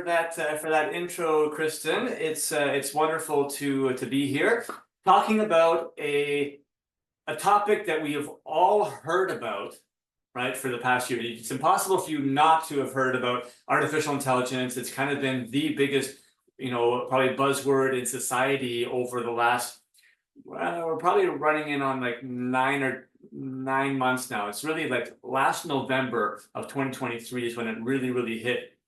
For that intro, Kristen. It's wonderful to be here talking about a topic that we have all heard about, right, for the past year. It's impossible for you not to have heard about artificial intelligence. It's kind of been the biggest, probably buzzword in society over the last, well, we're probably running in on like 9 months now. It's really like last November of 2023 is when it really hit.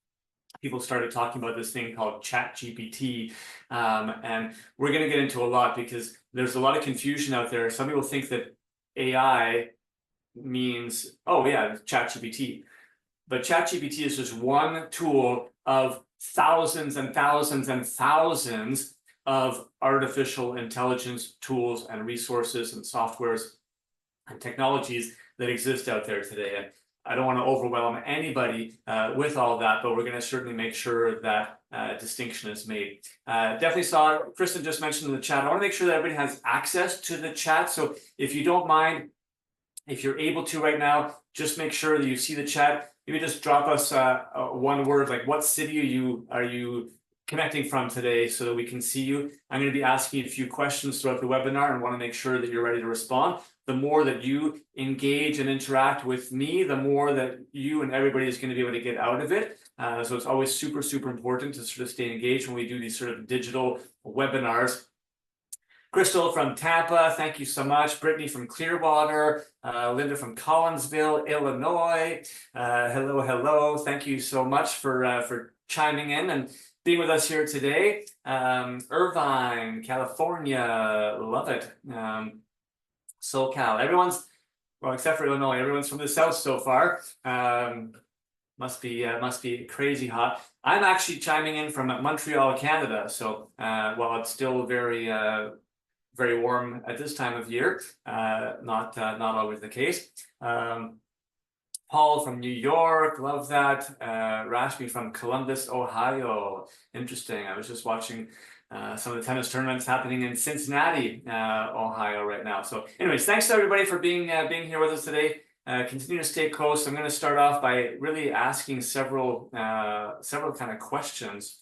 People started talking about this thing called ChatGPT, and we're going to get into a lot because there's a lot of confusion out there. Some people think that AI means, oh yeah, ChatGPT, but ChatGPT is just one tool of thousands and thousands and thousands of artificial intelligence tools and resources and softwares and technologies that exist out there today. And I don't want to overwhelm anybody with all that, but we're going to certainly make sure that distinction is made. Definitely saw Kristen just mentioned in the chat. I want to make sure that everybody has access to the chat. So if you don't mind, if you're able to right now, just make sure that you see the chat. Maybe just drop us one word, like what city are you connecting from today so that we can see you. I'm going to be asking a few questions throughout the webinar and want to make sure that you're ready to respond. The more that you engage and interact with me, the more that you and everybody is going to be able to get out of it. So it's always super important to sort of stay engaged when we do these sort of digital webinars. Crystal from Tampa, thank you so much. Brittany from Clearwater, Linda from Collinsville, Illinois. Hello. Thank you so much for chiming in and being with us here today. Irvine, California, love it. SoCal, well, except for Illinois, everyone's from the south so far. Must be crazy hot. I'm actually chiming in from Montreal, Canada. So while it's still very warm at this time of year, not always the case. Paul from New York, love that. Rashmi from Columbus, Ohio. Interesting. I was just watching some of the tennis tournaments happening in Cincinnati, Ohio right now. So anyways, thanks to everybody for being here with us today. Continue to stay close. I'm going to start off by really asking several kind of questions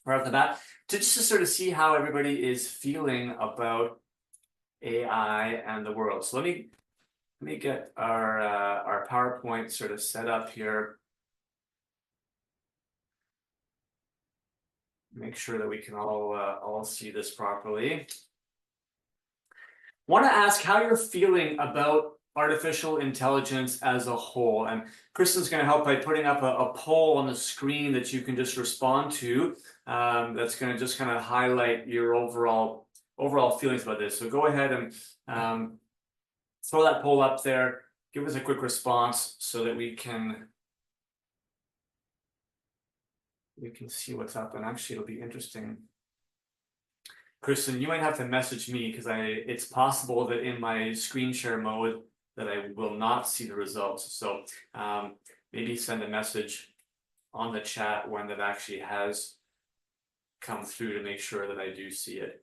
right off the bat just to sort of see how everybody is feeling about AI and the world. So let me get our PowerPoint sort of set up here. Make sure that we can all see this properly. Want to ask how you're feeling about artificial intelligence as a whole. And Kristen's going to help by putting up a poll on the screen that you can just respond to. That's going to just kind of highlight your overall feelings about this. So go ahead and throw that poll up there. Give us a quick response so that we can see what's up. And actually, it'll be interesting. Kristen, you might have to message me because it's possible that in my screen share mode that I will not see the results. So maybe send a message on the chat when that actually has come through to make sure that I do see it.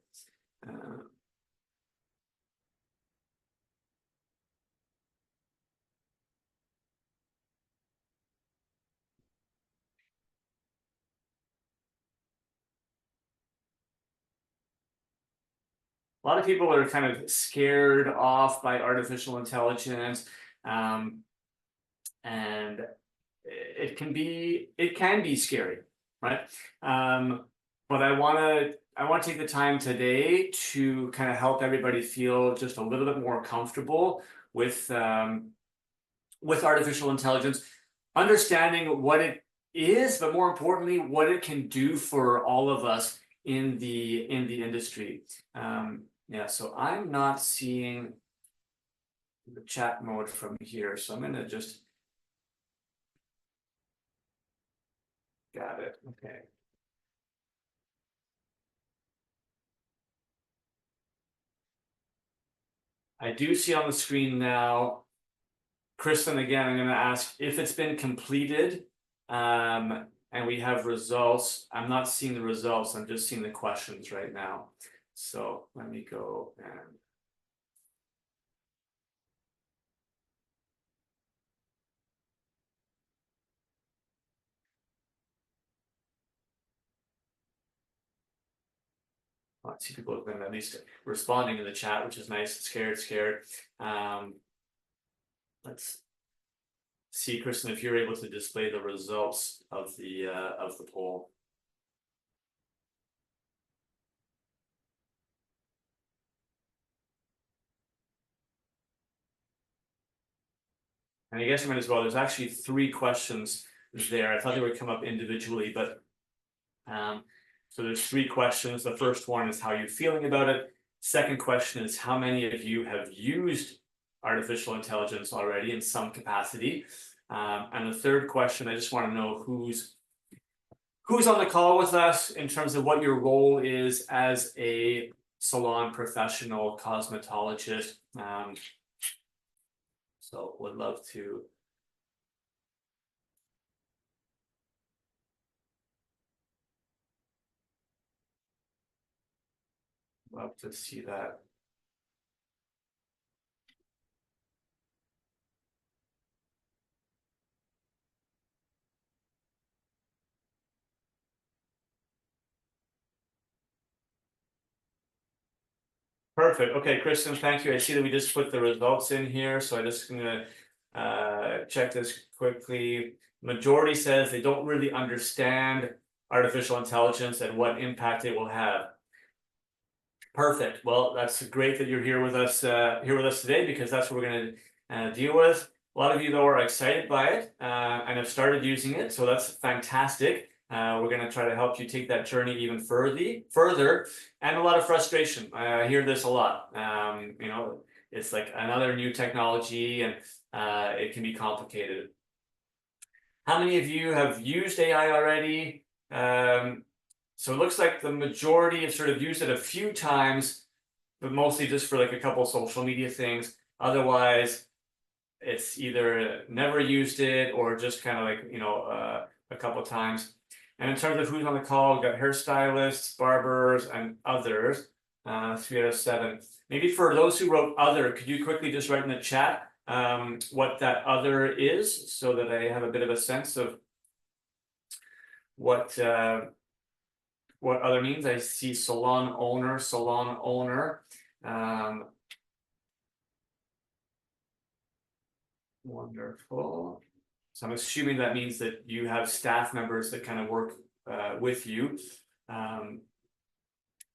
A lot of people are kind of scared off by artificial intelligence, and it can be scary, right? But I want to take the time today to kind of help everybody feel just a little bit more comfortable with artificial intelligence, understanding what it is, but more importantly, what it can do for all of us in the industry. Yeah, so I'm not seeing the chat mode from here, so I'm going to just got it. Okay. I do see on the screen now, Kristen, again, I'm going to ask if it's been completed, and we have results. I'm not seeing the results. I'm just seeing the questions right now. So let me go and see people have been at least responding in the chat, which is nice. Scared. Let's see, Kristen, if you're able to display the results of the poll. And I guess I might as well. There's actually 3 questions there. I thought they would come up individually, but so there's 3 questions. The first one is how you're feeling about it. Second question is how many of you have used artificial intelligence already in some capacity. And the third question, I just want to know who's on the call with us in terms of what your role is as a salon professional cosmetologist. So would love to see that. Perfect. Okay, Kristen, thank you. I see that we just put the results in here, so I'm just gonna check this quickly. Majority says they don't really understand artificial intelligence and what impact it will have. Perfect. Well, that's great that you're here with us today, because that's what we're going to deal with. A lot of you, though, are excited by it and have started using it, so that's fantastic. We're going to try to help you take that journey even further, and a lot of frustration. I hear this a lot. You know, it's like another new technology, and it can be complicated. How many of you have used AI already? So it looks like the majority have sort of used it a few times, but mostly just for like a couple of social media things. Otherwise, it's either never used it or just kind of like, you know, a couple of times. And in terms of who's on the call, we've got hairstylists, barbers, and others, 3 out of 7. Maybe for those who wrote other, could you quickly just write in the chat what that other is, so that I have a bit of a sense of what other means. I see salon owner. Wonderful. So I'm assuming that means that you have staff members that kind of work with you.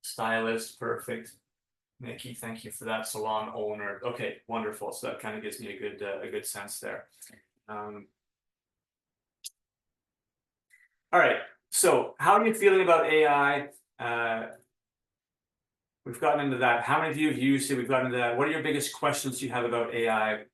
Stylist, perfect. Nikki, thank you for that. Salon owner. Okay, wonderful. So that kind of gives me a good sense there. All right. So how are you feeling about AI? We've gotten into that. How many of you have used it? We've gotten into that. What are your biggest questions you have about AI?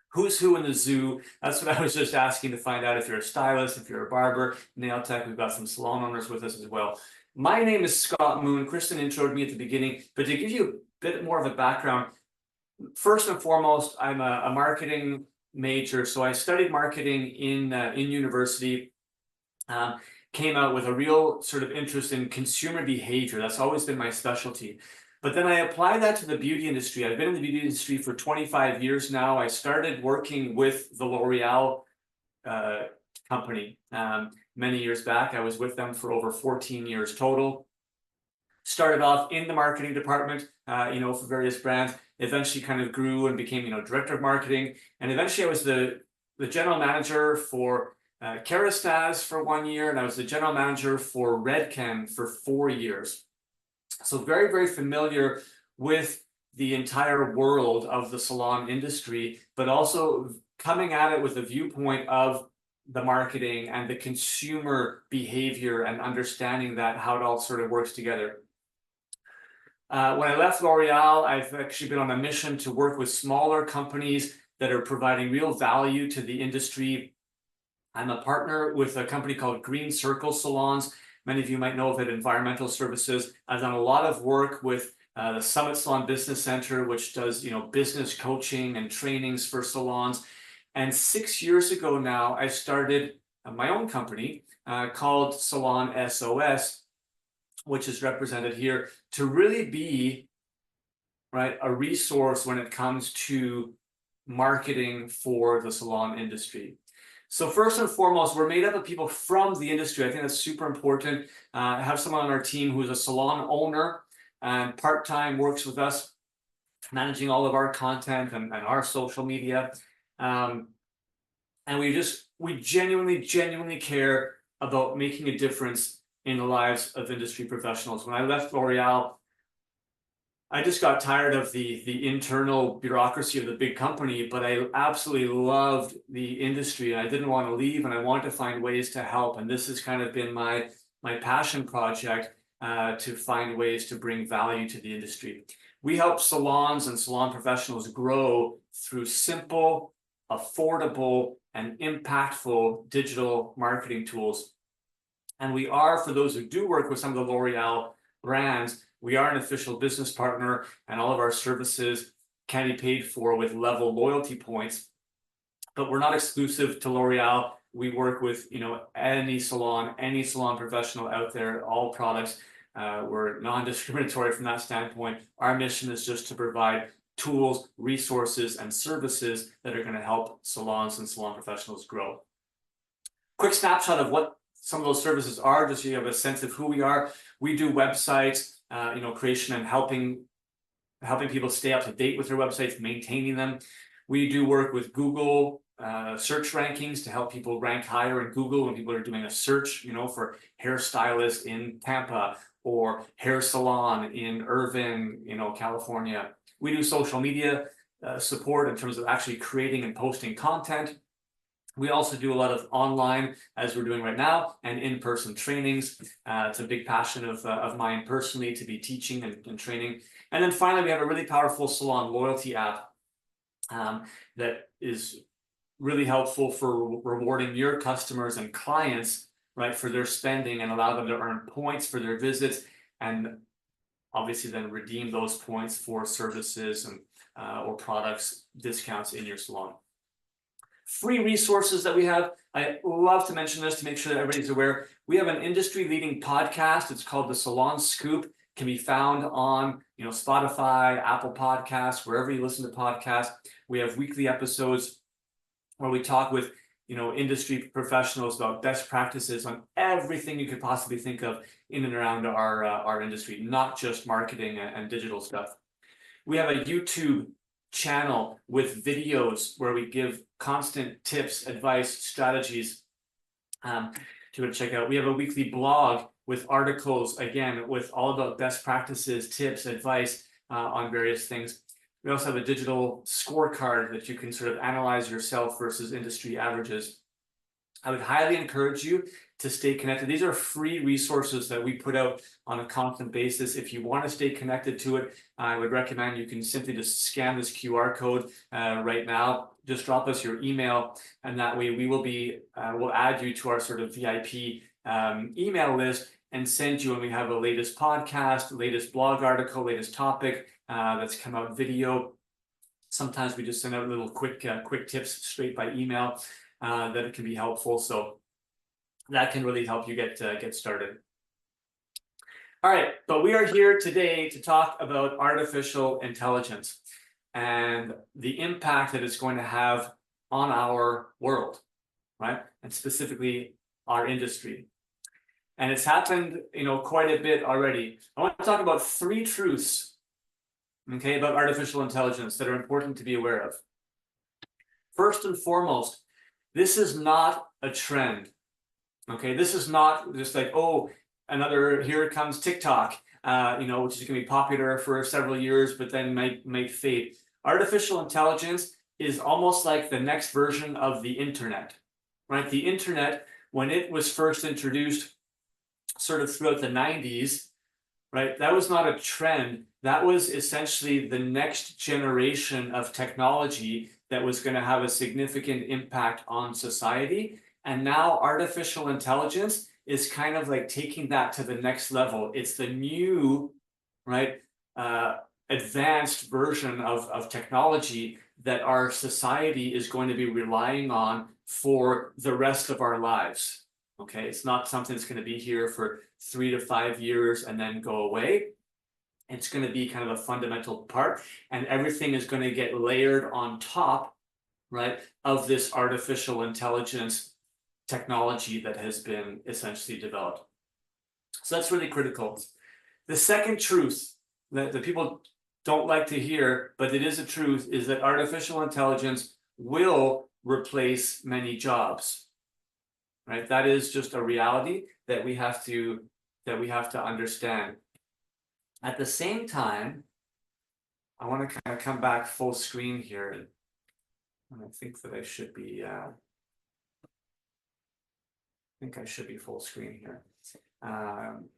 Who's who in the zoo? That's what I was just asking, to find out if you're a stylist, if you're a barber, nail tech. We've got some salon owners with us as well. My name is Scott Moon. Kristen introed me at the beginning, but to give you a bit more of a background, first and foremost, I'm a marketing major. So I studied marketing in university. Came out with a real sort of interest in consumer behavior. That's always been my specialty. But then I applied that to the beauty industry. I've been in the beauty industry for 25 years now. I started working with the L'Oreal company many years back. I was with them for over 14 years total. Started off in the marketing department, you know, for various brands. Eventually kind of grew and became, you know, director of marketing. And eventually I was the general manager for Kerastase for 1 year, and I was the general manager for Redken for 4 years. So very, very familiar with the entire world of the salon industry, but also coming at it with a viewpoint of the marketing and the consumer behavior and understanding that, how it all sort of works together. When I left L'Oreal, I've actually been on a mission to work with smaller companies that are providing real value to the industry. I'm a partner with a company called Green Circle Salons. Many of you might know of it, environmental services. I've done a lot of work with the Summit Salon Business Center, which does, you know, business coaching and trainings for salons. And 6 years ago now, I started my own company called Salon SOS, which is represented here, to really be, right, a resource when it comes to marketing for the salon industry. So first and foremost, we're made up of people from the industry. I think that's super important. I have someone on our team who's a salon owner. and part-time works with us, managing all of our content and our social media. And we genuinely care about making a difference in the lives of industry professionals. When I left L'Oreal, I just got tired of the internal bureaucracy of the big company, but I absolutely loved the industry, and I didn't want to leave, and I wanted to find ways to help. And this has kind of been my passion project, to find ways to bring value to the industry. We help salons and salon professionals grow through simple, affordable, and impactful digital marketing tools. And we are, for those who do work with some of the L'Oreal brands, we are an official business partner, and all of our services can be paid for with level loyalty points. But we're not exclusive to L'Oreal. We work with, any salon professional out there, all products. We're non-discriminatory from that standpoint. Our mission is just to provide tools, resources, and services that are going to help salons and salon professionals grow. Quick snapshot of what some of those services are, just so you have a sense of who we are. We do websites, creation and helping people stay up to date with their websites, maintaining them. We do work with Google search rankings to help people rank higher in Google when people are doing a search, for hairstylist in Tampa or hair salon in Irvine, California. We do social media support in terms of actually creating and posting content. We also do a lot of online, as we're doing right now, and in-person trainings. It's a big passion of mine personally, to be teaching and training. And then finally, we have a really powerful salon loyalty app that is really helpful for rewarding your customers and clients, right, for their spending, and allow them to earn points for their visits, and obviously then redeem those points for services and or products, discounts in your salon. Free resources that we have. I love to mention this to make sure that everybody's aware. We have an industry-leading podcast. It's called the Salon Scoop. It can be found on, Spotify, Apple Podcasts, wherever you listen to podcasts. We have weekly episodes where we talk with, industry professionals about best practices on everything you could possibly think of in and around our industry, not just marketing and digital stuff. We have a YouTube channel with videos where we give constant tips, advice, strategies to check out. We have a weekly blog with articles, again, with all about best practices, tips, advice on various things. We also have a digital scorecard that you can sort of analyze yourself versus industry averages. I would highly encourage you to stay connected. These are free resources that we put out on a constant basis. If you want to stay connected to it, I would recommend you can simply just scan this QR code right now. Just drop us your email, and that way we will be, we'll add you to our sort of VIP email list and send you when we have a latest podcast, latest blog article, latest topic that's come out video. Sometimes we just send out little quick tips straight by email that it can be helpful. So that can really help you get started. All right, but we are here today to talk about artificial intelligence and the impact that it's going to have on our world, right? And specifically our industry. And it's happened, quite a bit already. I want to talk about 3 truths, okay, about artificial intelligence that are important to be aware of. First and foremost, this is not a trend. Okay, this is not just like, oh, here comes TikTok, which is going to be popular for several years, but then might fade. Artificial intelligence is almost like the next version of the internet, right? The internet, when it was first introduced sort of throughout the 90s, right, that was not a trend. That was essentially the next generation of technology that was going to have a significant impact on society. And now artificial intelligence is kind of like taking that to the next level. It's the new, right, advanced version of technology that our society is going to be relying on for the rest of our lives. Okay, it's not something that's going to be here for 3 to 5 years and then go away. It's going to be kind of a fundamental part, and everything is going to get layered on top, right, of this artificial intelligence technology that has been essentially developed. So that's really critical. The second truth that people don't like to hear, but it is the truth, is that artificial intelligence will replace many jobs, right? That is just a reality that we have to understand. At the same time, I want to kind of come back full screen here, and I think that I should be full screen here. Hang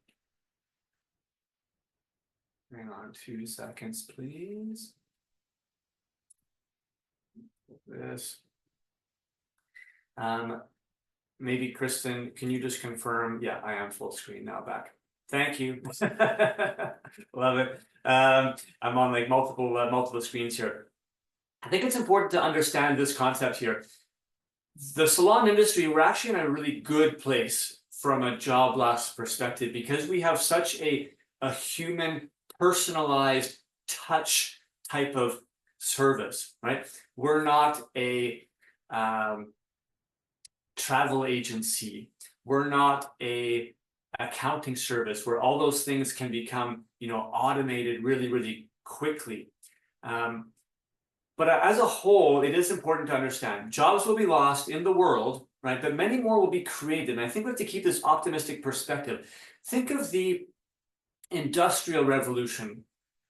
on 2 seconds, please. This. Maybe Kristen, can you just confirm? Yeah, I am full screen now. Back. Thank you. Love it. I'm on like multiple screens here. I think it's important to understand this concept here. The salon industry, we're actually in a really good place from a job loss perspective because we have such a human, personalized touch type of service, right? We're not a travel agency. We're not a accounting service where all those things can become, automated really, really quickly. But as a whole, it is important to understand jobs will be lost in the world, right? But many more will be created. And I think we have to keep this optimistic perspective. Think of the Industrial Revolution,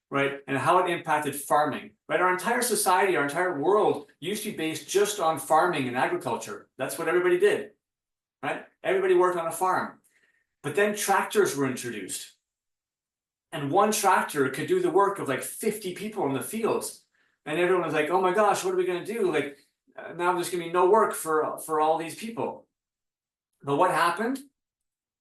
right? And how it impacted farming, right? Our entire society, our entire world used to be based just on farming and agriculture. That's what everybody did, right? Everybody worked on a farm. But then tractors were introduced. And one tractor could do the work of like 50 people in the fields. And everyone was like, oh my gosh, what are we going to do? Like, now there's going to be no work for all these people. But what happened?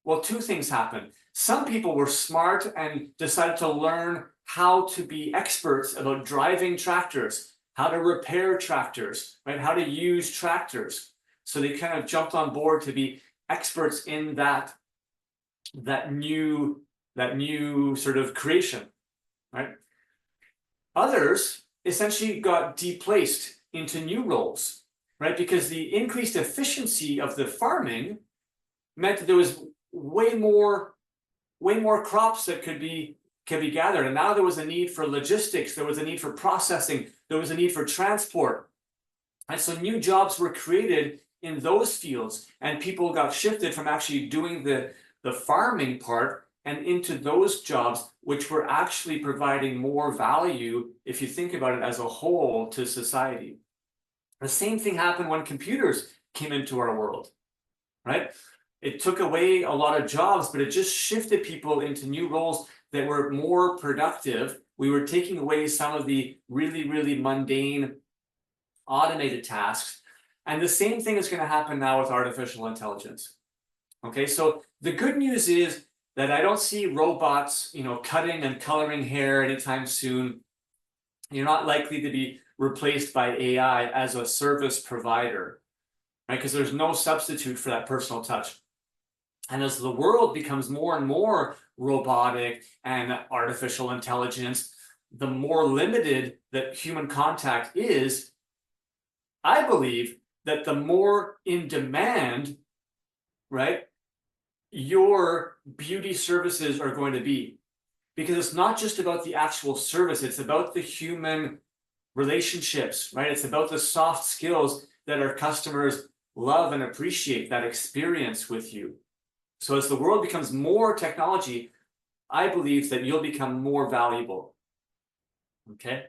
Well, 2 things happened. Some people were smart and decided to learn how to be experts about driving tractors, how to repair tractors, right? How to use tractors. So they kind of jumped on board to be experts in that new sort of creation, right? Others essentially got deplaced into new roles, right? Because the increased efficiency of the farming meant that there was way more crops that could be gathered. And now there was a need for logistics, there was a need for processing, there was a need for transport. And so new jobs were created in those fields, and people got shifted from actually doing the farming part and into those jobs, which were actually providing more value, if you think about it as a whole, to society. The same thing happened when computers came into our world, right? It took away a lot of jobs, but it just shifted people into new roles that were more productive. We were taking away some of the really, really mundane automated tasks. And the same thing is going to happen now with artificial intelligence. Okay, so the good news is that I don't see robots, cutting and coloring hair anytime soon. You're not likely to be replaced by AI as a service provider, right? Because there's no substitute for that personal touch. And as the world becomes more and more robotic and artificial intelligence, the more limited that human contact is, I believe that the more in demand, right, your beauty services are going to be. Because it's not just about the actual service, it's about the human relationships, right? It's about the soft skills that our customers love and appreciate, that experience with you. So as the world becomes more technology, I believe that you'll become more valuable. Okay.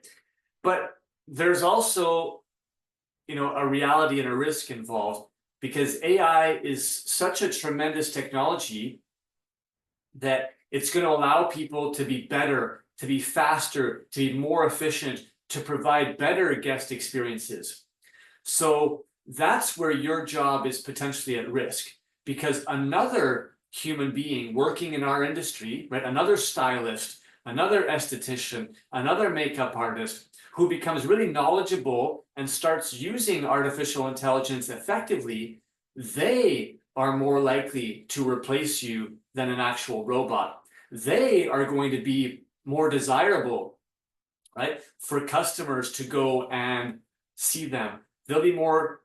But there's also, a reality and a risk involved, because AI is such a tremendous technology that it's going to allow people to be better, to be faster, to be more efficient, to provide better guest experiences. So that's where your job is potentially at risk, because another human being working in our industry, right, another stylist, another esthetician, another makeup artist who becomes really knowledgeable and starts using artificial intelligence effectively, they are more likely to replace you than an actual robot. They are going to be more desirable, right, for customers to go and see them. They'll be more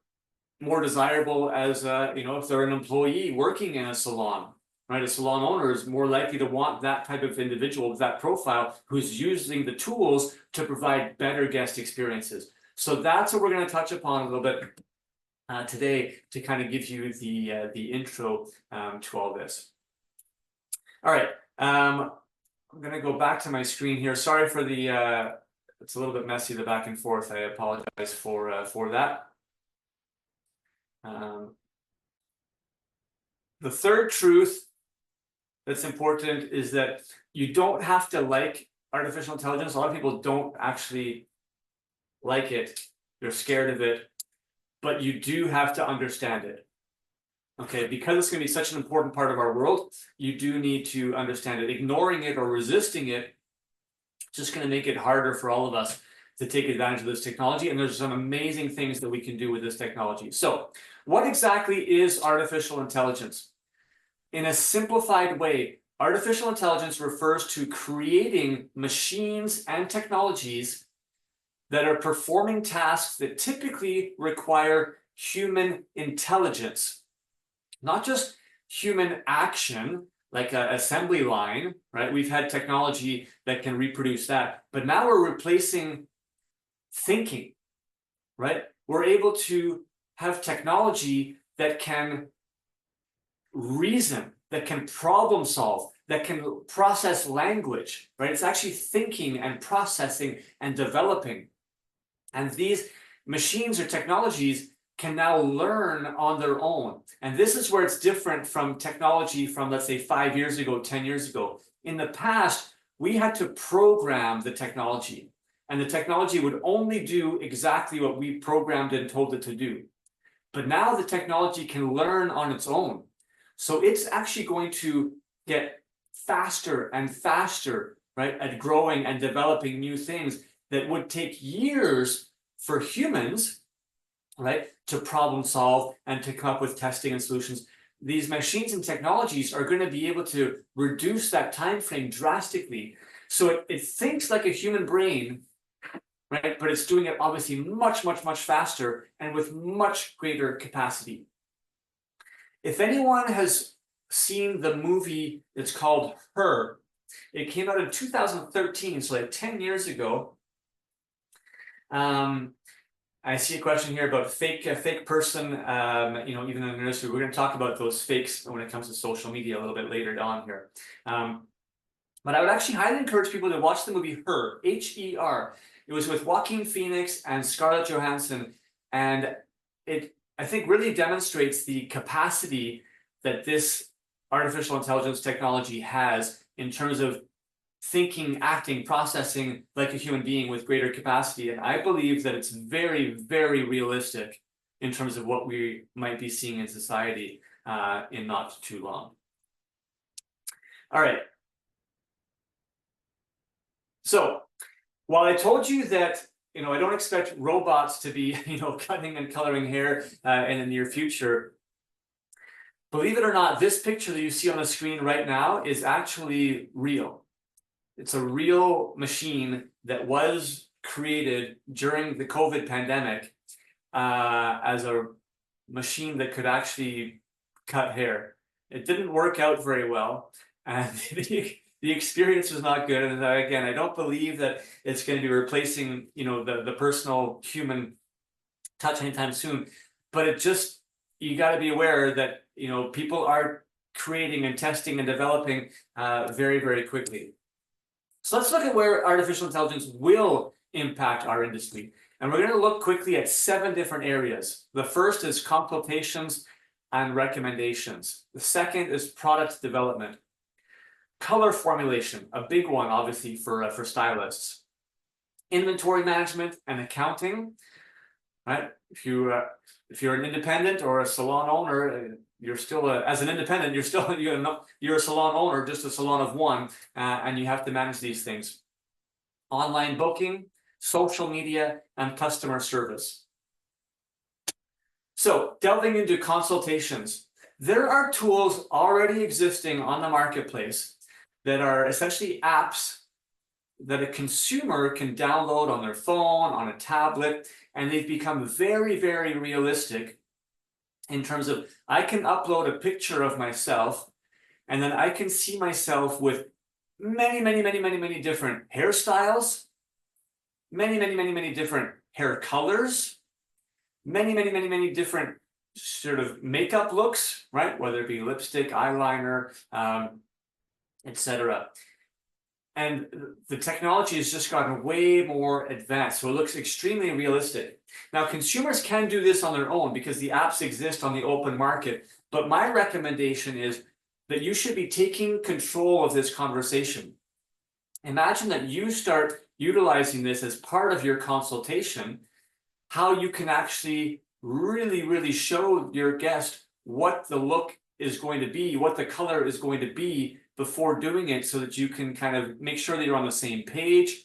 desirable as if they're an employee working in a salon, right? A salon owner is more likely to want that type of individual with that profile who's using the tools to provide better guest experiences. So that's what we're going to touch upon a little bit today to kind of give you the intro to all this. All right, I'm going to go back to my screen here. Sorry for the it's a little bit messy, the back and forth. I apologize for that. The third truth that's important is that you don't have to like artificial intelligence. A lot of people don't actually like it. They're scared of it, but you do have to understand it. Okay, because it's going to be such an important part of our world, you do need to understand it. Ignoring it or resisting it is just going to make it harder for all of us to take advantage of this technology. And there's some amazing things that we can do with this technology. So what exactly is artificial intelligence? In a simplified way, artificial intelligence refers to creating machines and technologies that are performing tasks that typically require human intelligence, not just human action, like an assembly line, right? We've had technology that can reproduce that, but now we're replacing thinking, right? We're able to have technology that can reason, that can problem solve, that can process language, right? It's actually thinking and processing and developing. And these machines or technologies can now learn on their own. And this is where it's different from technology from, let's say, 5 years ago, 10 years ago. In the past, we had to program the technology, and the technology would only do exactly what we programmed and told it to do. But now the technology can learn on its own. So it's actually going to get faster and faster, right, at growing and developing new things that would take years for humans, right, to problem solve and to come up with testing and solutions. These machines and technologies are going to be able to reduce that time frame drastically. So it thinks like a human brain, right, but it's doing it obviously much, much, much faster and with much greater capacity. If anyone has seen the movie, it's called Her. It came out in 2013, so like 10 years ago. I see a question here about a fake person, you know, even in the nursery. We're going to talk about those fakes when it comes to social media a little bit later on here. But I would actually highly encourage people to watch the movie Her, H-E-R. It was with Joaquin Phoenix and Scarlett Johansson, and it, I think, really demonstrates the capacity that this artificial intelligence technology has in terms of thinking, acting, processing like a human being with greater capacity. And I believe that it's very, very realistic in terms of what we might be seeing in society in not too long. All right. So while I told you that, you know, I don't expect robots to be, you know, cutting and coloring hair in the near future, believe it or not, this picture that you see on the screen right now is actually real. It's a real machine that was created during the COVID pandemic as a machine that could actually cut hair. It didn't work out very well, and the experience was not good. And again, I don't believe that it's going to be replacing, you know, the personal human touch anytime soon. But it just, you got to be aware that, you know, people are creating and testing and developing very, very quickly. So let's look at where artificial intelligence will impact our industry. And we're going to look quickly at 7 different areas. The first is consultations and recommendations. The second is product development. Color formulation, a big one, obviously, for stylists. Inventory management and accounting, right? If you're an independent or a salon owner, you're still as an independent, you're a salon owner, just a salon of one, and you have to manage these things. Online booking, social media, and customer service. So delving into consultations, there are tools already existing on the marketplace that are essentially apps that a consumer can download on their phone, on a tablet, and they've become very, very realistic in terms of, I can upload a picture of myself And then I can see myself with many different hairstyles, many different hair colors, many different sort of makeup looks, right? Whether it be lipstick, eyeliner, etc. And the technology has just gotten way more advanced, so it looks extremely realistic. Now, consumers can do this on their own because the apps exist on the open market, but my recommendation is that you should be taking control of this conversation. Imagine that you start utilizing this as part of your consultation, how you can actually really show your guest what the look is going to be, what the color is going to be before doing it, so that you can kind of make sure that you're on the same page,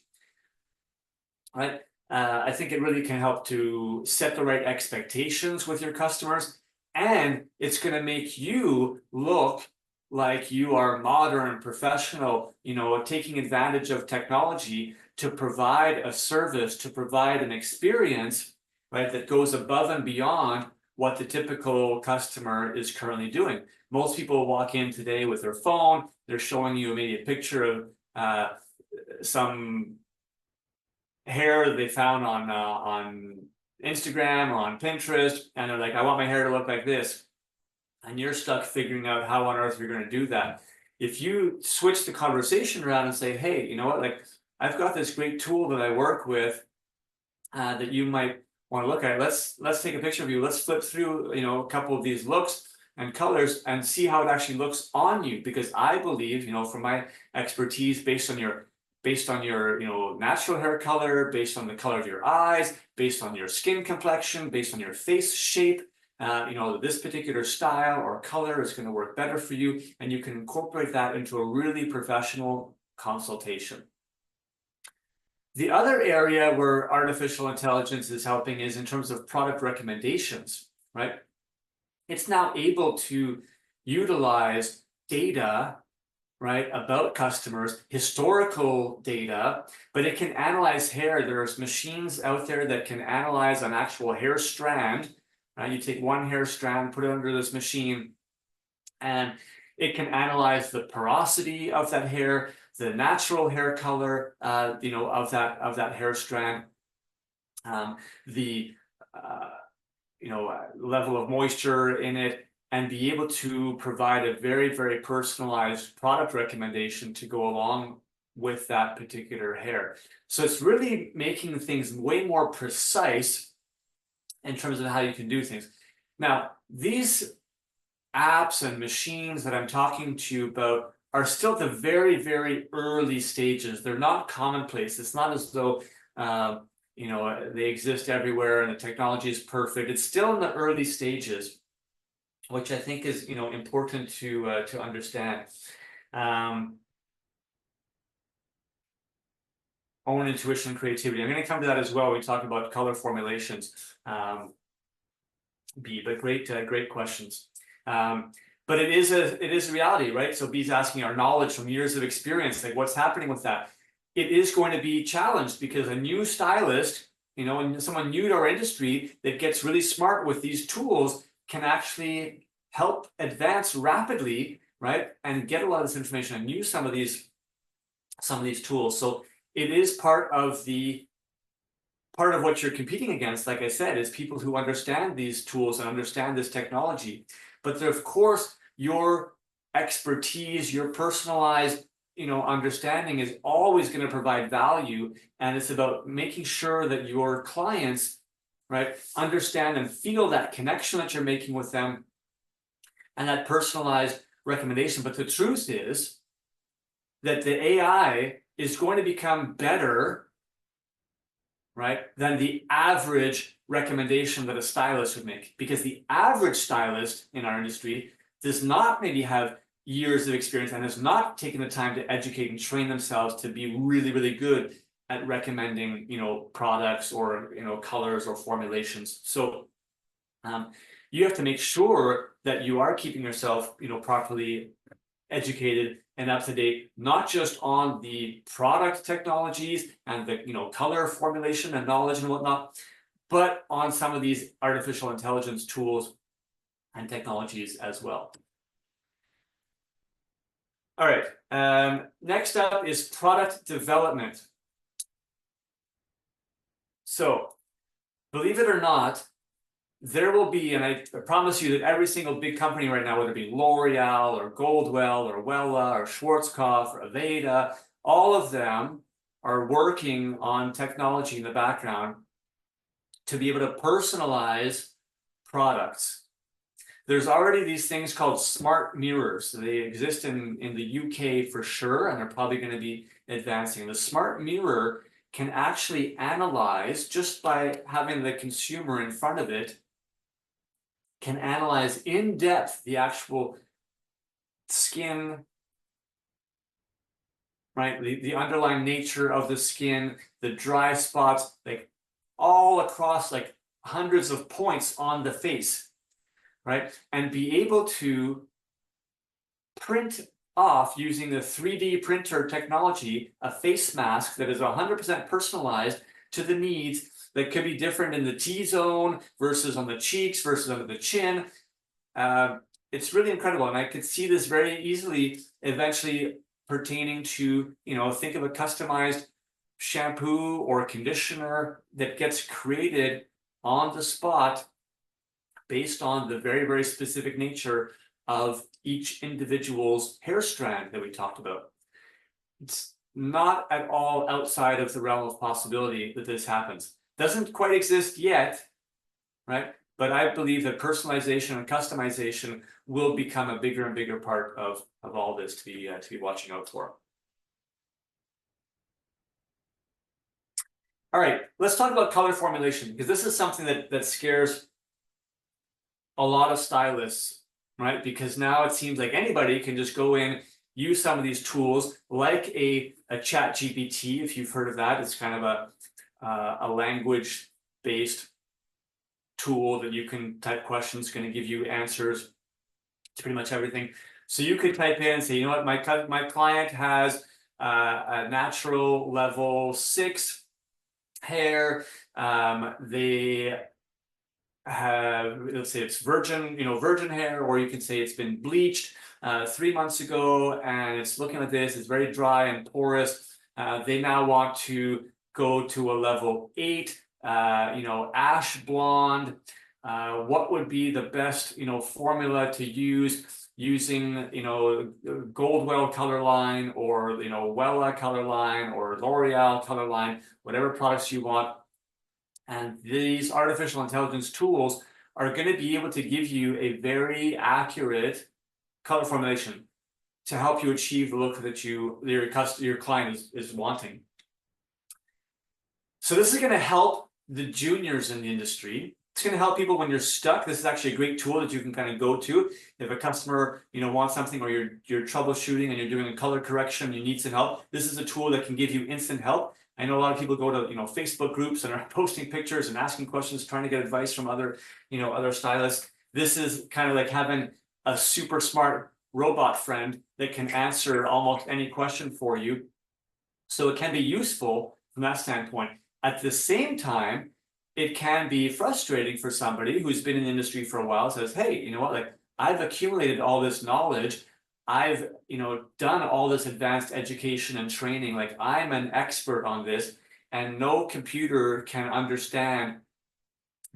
right? I think it really can help to set the right expectations with your customers, and it's going to make you look like you are modern, professional, you know, taking advantage of technology to provide a service, to provide an experience, right, that goes above and beyond what the typical customer is currently doing. Most people walk in today with their phone, they're showing you maybe a picture of some hair that they found on Instagram or on Pinterest, and they're like, I want my hair to look like this. And you're stuck figuring out how on earth you're going to do that. If you switch the conversation around and say, hey, you know what, like, I've got this great tool that I work with that you might want to look at. Let's take a picture of you. Let's flip through, you know, a couple of these looks and colors and see how it actually looks on you. Because I believe, you know, from my expertise, based on your, you know, natural hair color, based on the color of your eyes, based on your skin complexion, based on your face shape, you know, this particular style or color is going to work better for you, and you can incorporate that into a really professional consultation. The other area where artificial intelligence is helping is in terms of product recommendations, right? It's now able to utilize data, right, about customers, historical data, but it can analyze hair. There's machines out there that can analyze an actual hair strand, right? You take one hair strand, put it under this machine, and it can analyze the porosity of that hair, the natural hair color, you know, of that hair strand, the you know, level of moisture in it, and be able to provide a very personalized product recommendation to go along with that particular hair. So it's really making things way more precise in terms of how you can do things. Now, these apps and machines that I'm talking to you about are still at the very early stages. They're not commonplace. It's not as though you know, they exist everywhere and the technology is perfect. It's still in the early stages, which I think is, you know, important to understand. Own intuition and creativity. I'm going to come to that as well. We talked about color formulations. B, but great questions. But it is a reality, right? So B's asking our knowledge from years of experience, like what's happening with that? It is going to be challenged because a new stylist, you know, and someone new to our industry that gets really smart with these tools can actually help advance rapidly, right? And get a lot of this information and use some of these tools. So it is part of what you're competing against, like I said, is people who understand these tools and understand this technology. But of course, your expertise, your personalized, you know, understanding is always going to provide value, and it's about making sure that your clients, right, understand and feel that connection that you're making with them and that personalized recommendation. But the truth is that the AI is going to become better, right, than the average recommendation that a stylist would make, because the average stylist in our industry does not maybe have years of experience and has not taken the time to educate and train themselves to be really good at recommending, you know, products or, you know, colors or formulations. So you have to make sure that you are keeping yourself, you know, properly educated and up to date, not just on the product technologies and the, you know, color formulation and knowledge and whatnot, but on some of these artificial intelligence tools and technologies as well. All right. Next up is product development. So, believe it or not, there will be, and I promise you that every single big company right now, whether it be L'Oreal or Goldwell or Wella or Schwarzkopf or Aveda, all of them are working on technology in the background to be able to personalize products. There's already these things called smart mirrors. They exist in the UK for sure, and they're probably going to be advancing. The smart mirror can actually analyze, just by having the consumer in front of it, can analyze in depth the actual skin, right? The underlying nature of the skin, the dry spots, like all across like hundreds of points on the face, right? And be able to print off using the 3D printer technology a face mask that is 100% personalized to the needs, that could be different in the T-zone versus on the cheeks versus under the chin. It's really incredible, and I could see this very easily eventually pertaining to, you know, think of a customized shampoo or conditioner that gets created on the spot based on the very, very specific nature of each individual's hair strand that we talked about. It's not at all outside of the realm of possibility that this happens. Doesn't quite exist yet, right? But I believe that personalization and customization will become a bigger and bigger part of all this to be watching out for. All right, let's talk about color formulation, because this is something that scares a lot of stylists, right? Because now it seems like anybody can just go in, use some of these tools like a chat GPT, if you've heard of that. It's kind of a language-based tool that you can type questions, going to give you answers to pretty much everything. So you could type in and say, you know what, my client has a natural level 6 hair. They have, let's say it's virgin, virgin hair, or you can say it's been bleached 3 months ago and it's looking like this, it's very dry and porous. They now want to go to a level 8, ash blonde. What would be the best, formula to use using, Goldwell color line, or, Wella color line, or L'Oreal color line, whatever products you want. And these artificial intelligence tools are going to be able to give you a very accurate color formulation to help you achieve the look that your client is wanting. So this is going to help the juniors in the industry. It's going to help people when you're stuck. This is actually a great tool that you can kind of go to if a customer, wants something, or you're troubleshooting and you're doing a color correction, you need some help. This is a tool that can give you instant help. I know a lot of people go to Facebook groups and are posting pictures and asking questions, trying to get advice from other stylists. This is kind of like having a super smart robot friend that can answer almost any question for you. So it can be useful from that standpoint. At the same time, it can be frustrating for somebody who's been in the industry for a while, says, hey, you know what, like I've accumulated all this knowledge. I've, done all this advanced education and training, like I'm an expert on this, and no computer can understand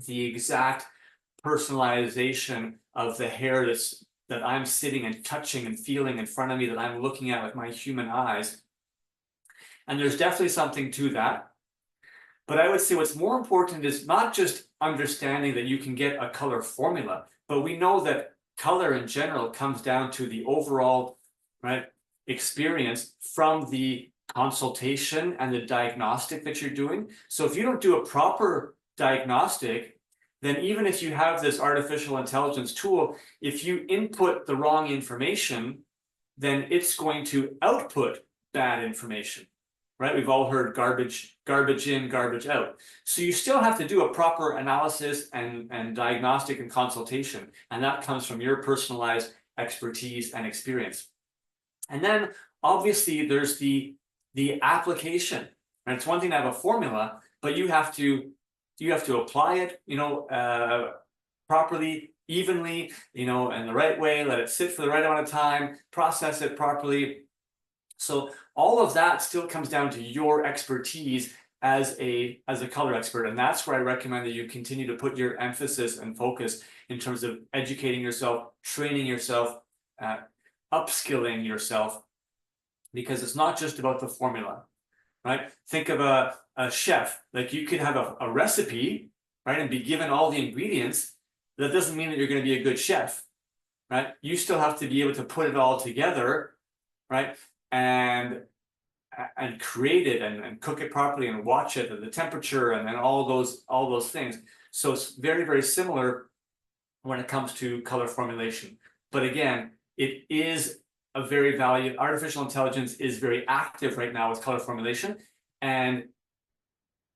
the exact personalization of the hair that I'm sitting and touching and feeling in front of me, that I'm looking at with my human eyes. And there's definitely something to that. But I would say what's more important is not just understanding that you can get a color formula, but we know that color in general comes down to the overall, right, experience from the consultation and the diagnostic that you're doing. So if you don't do a proper diagnostic, then even if you have this artificial intelligence tool, if you input the wrong information, then it's going to output bad information. Right? We've all heard garbage in, garbage out. So you still have to do a proper analysis and diagnostic and consultation. And that comes from your personalized expertise and experience. And then obviously there's the application. And it's one thing to have a formula, but you have to apply it, properly, evenly, in the right way, let it sit for the right amount of time, process it properly. So all of that still comes down to your expertise as a color expert. And that's where I recommend that you continue to put your emphasis and focus in terms of educating yourself, training yourself, upskilling yourself, because it's not just about the formula, right? Think of a chef. Like, you could have a recipe, right, and be given all the ingredients. That doesn't mean that you're going to be a good chef, right? You still have to be able to put it all together, right? And create it and cook it properly and watch it at the temperature and then all those things. So it's very, very similar when it comes to color formulation. But again, it is a very valued, artificial intelligence is very active right now with color formulation. And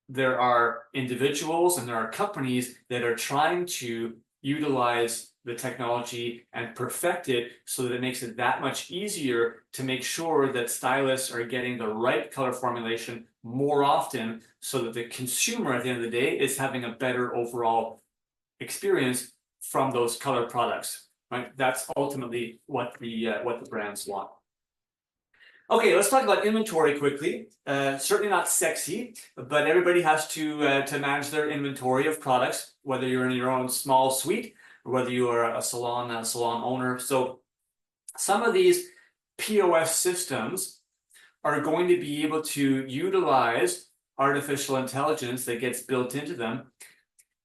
there are individuals and there are companies that are trying to utilize the technology and perfect it so that it makes it that much easier to make sure that stylists are getting the right color formulation more often, so that the consumer at the end of the day is having a better overall experience from those color products, right? That's ultimately what the brands want. Okay, let's talk about inventory quickly. Certainly not sexy, but everybody has to manage their inventory of products, whether you're in your own small suite or whether you are a salon owner. So some of these POS systems are going to be able to utilize artificial intelligence that gets built into them.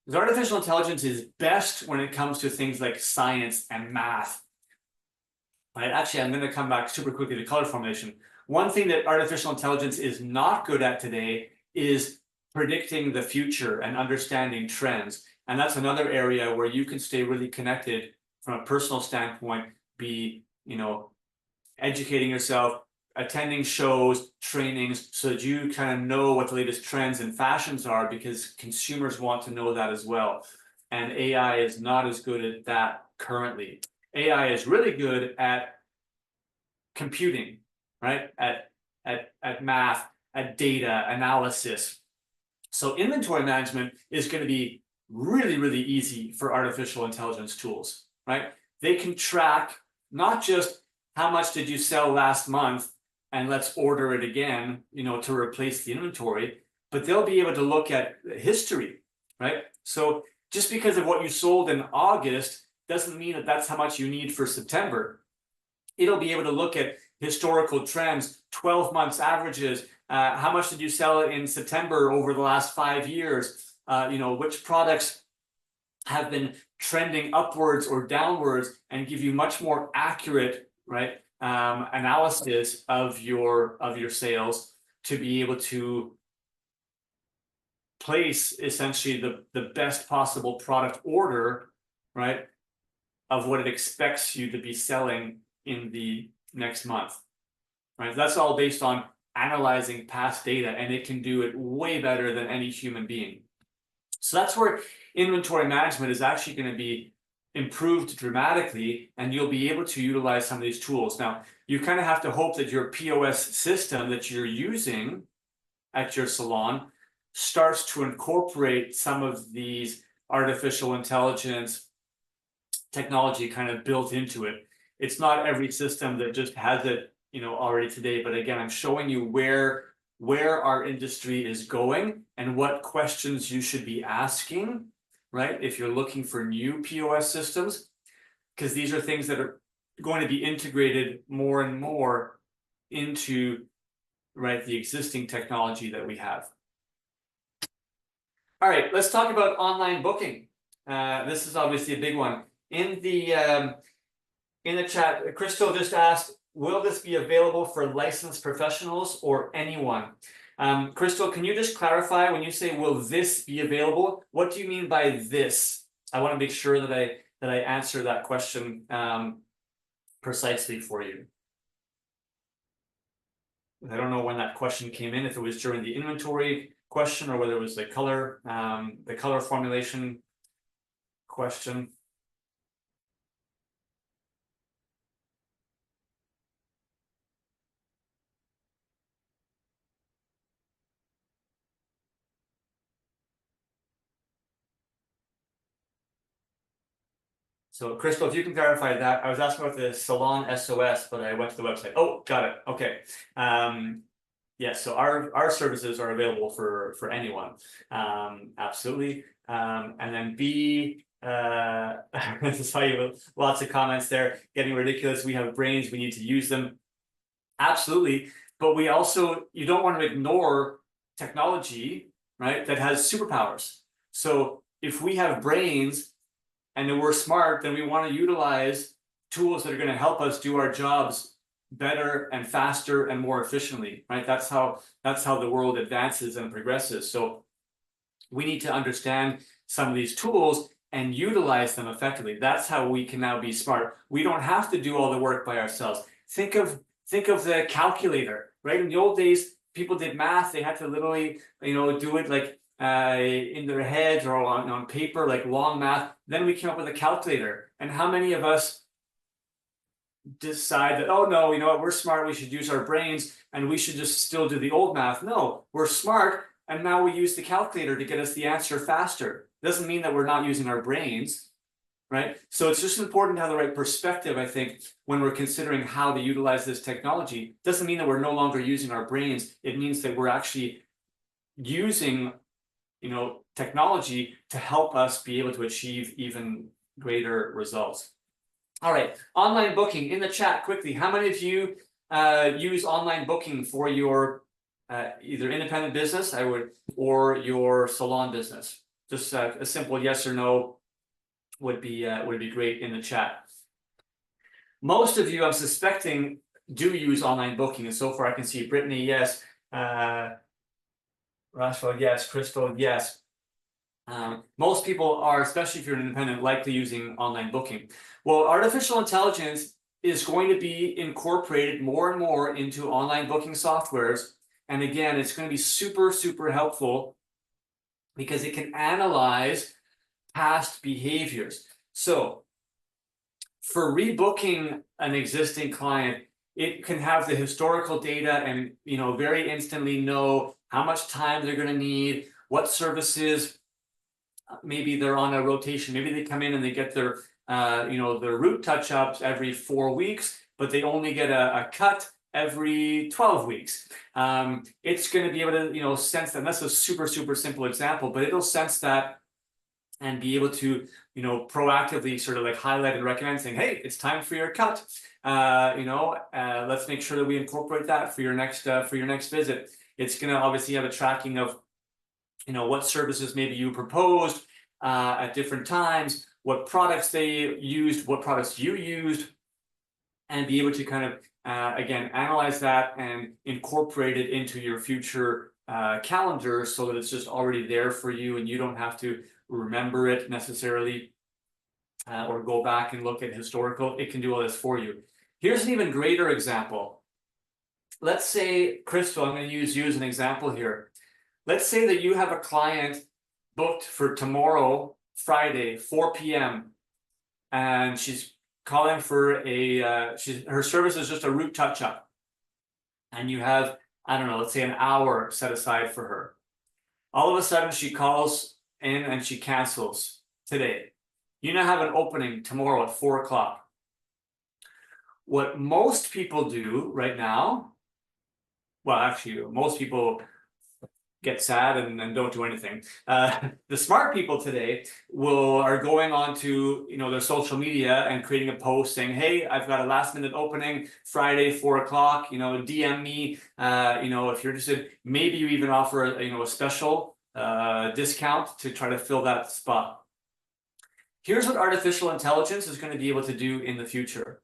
Because artificial intelligence is best when it comes to things like science and math. Right? Actually, I'm going to come back super quickly to color formulation. One thing that artificial intelligence is not good at today is predicting the future and understanding trends. And that's another area where you can stay really connected from a personal standpoint, be, educating yourself, attending shows, trainings, so that you kind of know what the latest trends and fashions are, because consumers want to know that as well. And AI is not as good at that currently. AI is really good at computing, right? At math, at data analysis. So inventory management is going to be really, really easy for artificial intelligence tools, right? They can track not just how much did you sell last month and let's order it again, to replace the inventory, but they'll be able to look at history, right? So just because of what you sold in August doesn't mean that that's how much you need for September. It'll be able to look at historical trends, 12 months averages. How much did you sell in September over the last 5 years? Which products have been trending upwards or downwards, and give you much more accurate, right, analysis of your sales, to be able to place essentially the best possible product order, right, of what it expects you to be selling in the next month, right? That's all based on analyzing past data, and it can do it way better than any human being. So that's where inventory management is actually going to be improved dramatically, and you'll be able to utilize some of these tools. Now, you kind of have to hope that your POS system that you're using at your salon starts to incorporate some of these artificial intelligence technology kind of built into it. It's not every system that just has it, already today. But again, I'm showing you where our industry is going and what questions you should be asking, right? If you're looking for new POS systems, because these are things that are going to be integrated more and more into, right, the existing technology that we have. All right, let's talk about online booking. This is obviously a big one. In the chat, Crystal just asked, will this be available for licensed professionals or anyone? Crystal, can you just clarify, when you say will this be available, what do you mean by this? I want to make sure that I answer that question precisely for you. I don't know when that question came in, if it was during the inventory question or whether it was the color formulation question. So Crystal, if you can verify that, I was asking about the Salon SOS, but I went to the website. Oh, got it. Okay. Yes, so our services are available for anyone. Absolutely. And then B, this is how you lots of comments there, getting ridiculous. We have brains, we need to use them. Absolutely. But we also, you don't want to ignore technology, right, that has superpowers. So if we have brains and we're smart, then we want to utilize tools that are going to help us do our jobs better and faster and more efficiently, right? That's how the world advances and progresses. So we need to understand some of these tools and utilize them effectively. That's how we can now be smart. We don't have to do all the work by ourselves. Think of the calculator, right? In the old days, people did math. They had to literally, do it like in their heads or on paper, like long math. Then we came up with a calculator. And how many of us decide that, oh no, you know what, we're smart, we should use our brains and we should just still do the old math? No, we're smart and now we use the calculator to get us the answer faster. Doesn't mean that we're not using our brains, right? So it's just important to have the right perspective, I think, when we're considering how to utilize this technology. Doesn't mean that we're no longer using our brains. It means that we're actually using, technology to help us be able to achieve even greater results. All right, online booking in the chat quickly. How many of you use online booking for your either independent business, or your salon business? Just a simple yes or no would be great in the chat. Most of you, I'm suspecting, do use online booking, and so far I can see Brittany, yes, Rashford, yes, Crystal, yes. Most people are, especially if you're an independent, likely using online booking. Well, artificial intelligence is going to be incorporated more and more into online booking softwares. And again, it's going to be super, super helpful because it can analyze past behaviors. So for rebooking an existing client, it can have the historical data and, very instantly know how much time they're going to need, what services. Maybe they're on a rotation. Maybe they come in and they get their, their root touch-ups every 4 weeks, but they only get a cut every 12 weeks. It's going to be able to, sense that. And that's a super, super simple example, but it'll sense that and be able to, proactively sort of like highlight and recommend, saying, hey, it's time for your cut. Let's make sure that we incorporate that for your next visit. It's going to obviously have a tracking of, what services maybe you proposed at different times, what products they used, what products you used, and be able to kind of, again, analyze that and incorporate it into your future calendar so that it's just already there for you and you don't have to remember it necessarily or go back and look at historical. It can do all this for you. Here's an even greater example. Let's say, Crystal, I'm going to use you as an example here. Let's say that you have a client booked for tomorrow, Friday, 4 p.m. and she's calling for her service is just a root touch-up. And you have, I don't know, let's say an hour set aside for her. All of a sudden she calls in and she cancels today. You now have an opening tomorrow at 4 o'clock. What most people do right now, well, actually, most people get sad and don't do anything. The smart people today are going on to their social media and creating a post saying, hey, I've got a last minute opening Friday 4 o'clock, DM me, if you're interested. Maybe you even offer a special discount to try to fill that spot. Here's what artificial intelligence is going to be able to do in the future.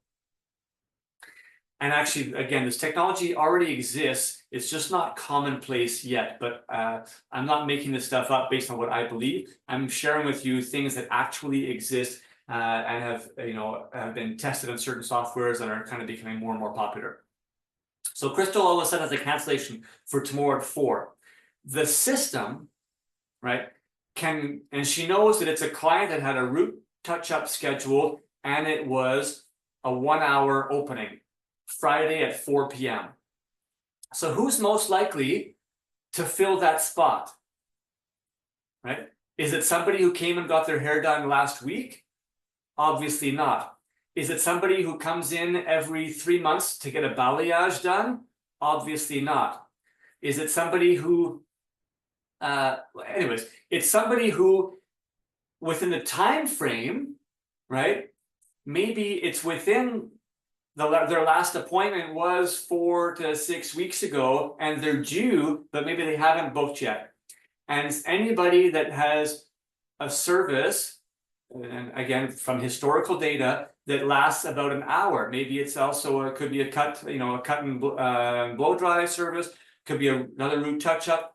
And actually, again, this technology already exists. It's just not commonplace yet, but I'm not making this stuff up based on what I believe. I'm sharing with you things that actually exist and have been tested in certain softwares and are kind of becoming more and more popular. So Crystal all of a sudden has a cancellation for tomorrow at 4. The system, right, and she knows that it's a client that had a root touch-up scheduled and it was a 1-hour opening. Friday at 4 p.m. So who's most likely to fill that spot, right? Is it somebody who came and got their hair done last week? Obviously not. Is it somebody who comes in every 3 months to get a balayage done? Obviously not. Is it somebody who, anyways, it's somebody who within the time frame, right? Maybe it's within their last appointment was 4 to 6 weeks ago and they're due, but maybe they haven't booked yet. And anybody that has a service, and again, from historical data, that lasts about an hour. Maybe it's also, it could be a cut, a cut and blow dry service, could be another root touch up.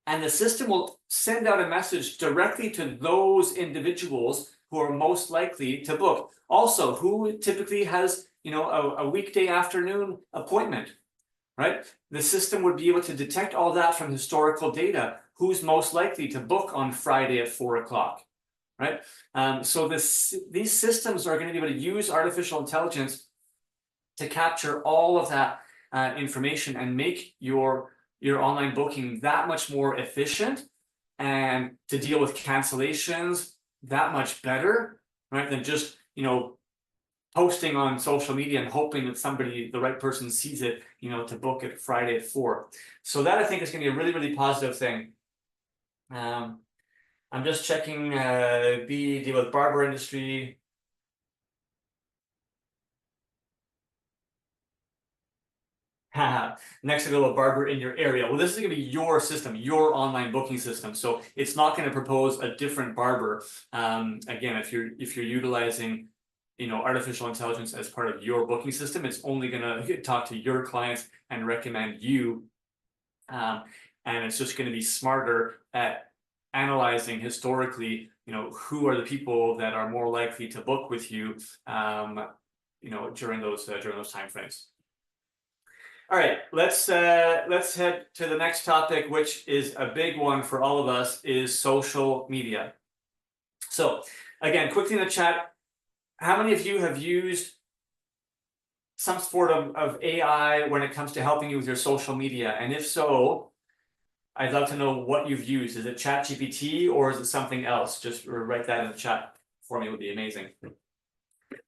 And the system will send out a message directly to those individuals who are most likely to book. Also, who typically has, a weekday afternoon appointment, right? The system would be able to detect all that from historical data. Who's most likely to book on Friday at 4 o'clock, right? So these systems are going to be able to use artificial intelligence to capture all of that information and make your online booking that much more efficient, and to deal with cancellations that much better, right? Than just, posting on social media and hoping that the right person sees it, to book it Friday at 4. So that I think is going to be a really, really positive thing. I'm just checking, deal with barber industry. Next to go a barber in your area. Well, this is going to be your system, your online booking system. So it's not going to propose a different barber. Again, if you're utilizing, artificial intelligence as part of your booking system, it's only going to talk to your clients and recommend you. And it's just going to be smarter at analyzing historically, who are the people that are more likely to book with you, during those time frames. All right, let's head to the next topic, which is a big one for all of us, is social media. So again, quickly in the chat, how many of you have used some sort of AI when it comes to helping you with your social media? And if so, I'd love to know what you've used. Is it ChatGPT or is it something else? Just write that in the chat for me, it would be amazing.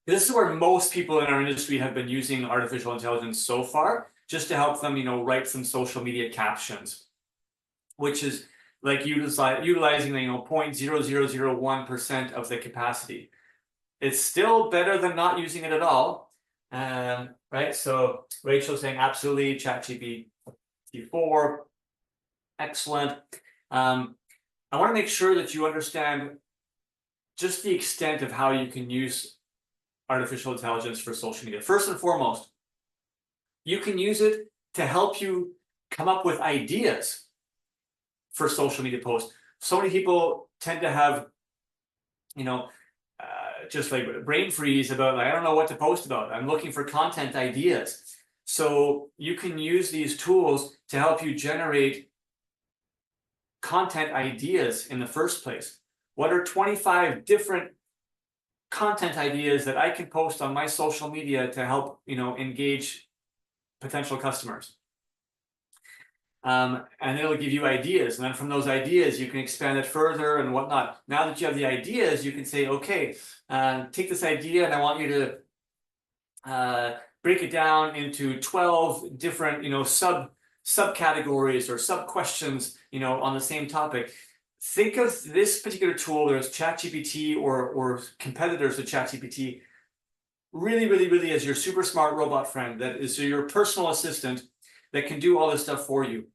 This is where most people in our industry have been using artificial intelligence so far, just to help them, write some social media captions, which is like utilizing, 0.0001% of the capacity. It's still better than not using it at all, right? So Rachel's saying absolutely, ChatGPT-4, excellent. I want to make sure that you understand just the extent of how you can use artificial intelligence for social media. First and foremost, you can use it to help you come up with ideas for social media posts. So many people tend to have, just like brain freeze about, I don't know what to post about. I'm looking for content ideas. So you can use these tools to help you generate content ideas in the first place. What are 25 different content ideas that I can post on my social media to help, engage potential customers? And it'll give you ideas, and then from those ideas you can expand it further and whatnot. Now that you have the ideas, you can say, okay, take this idea and I want you to break it down into 12 different, subcategories or sub questions, on the same topic. Think of this particular tool, there's ChatGPT or competitors to ChatGPT, really, really, really as your super smart robot friend that is your personal assistant that can do all this stuff for you.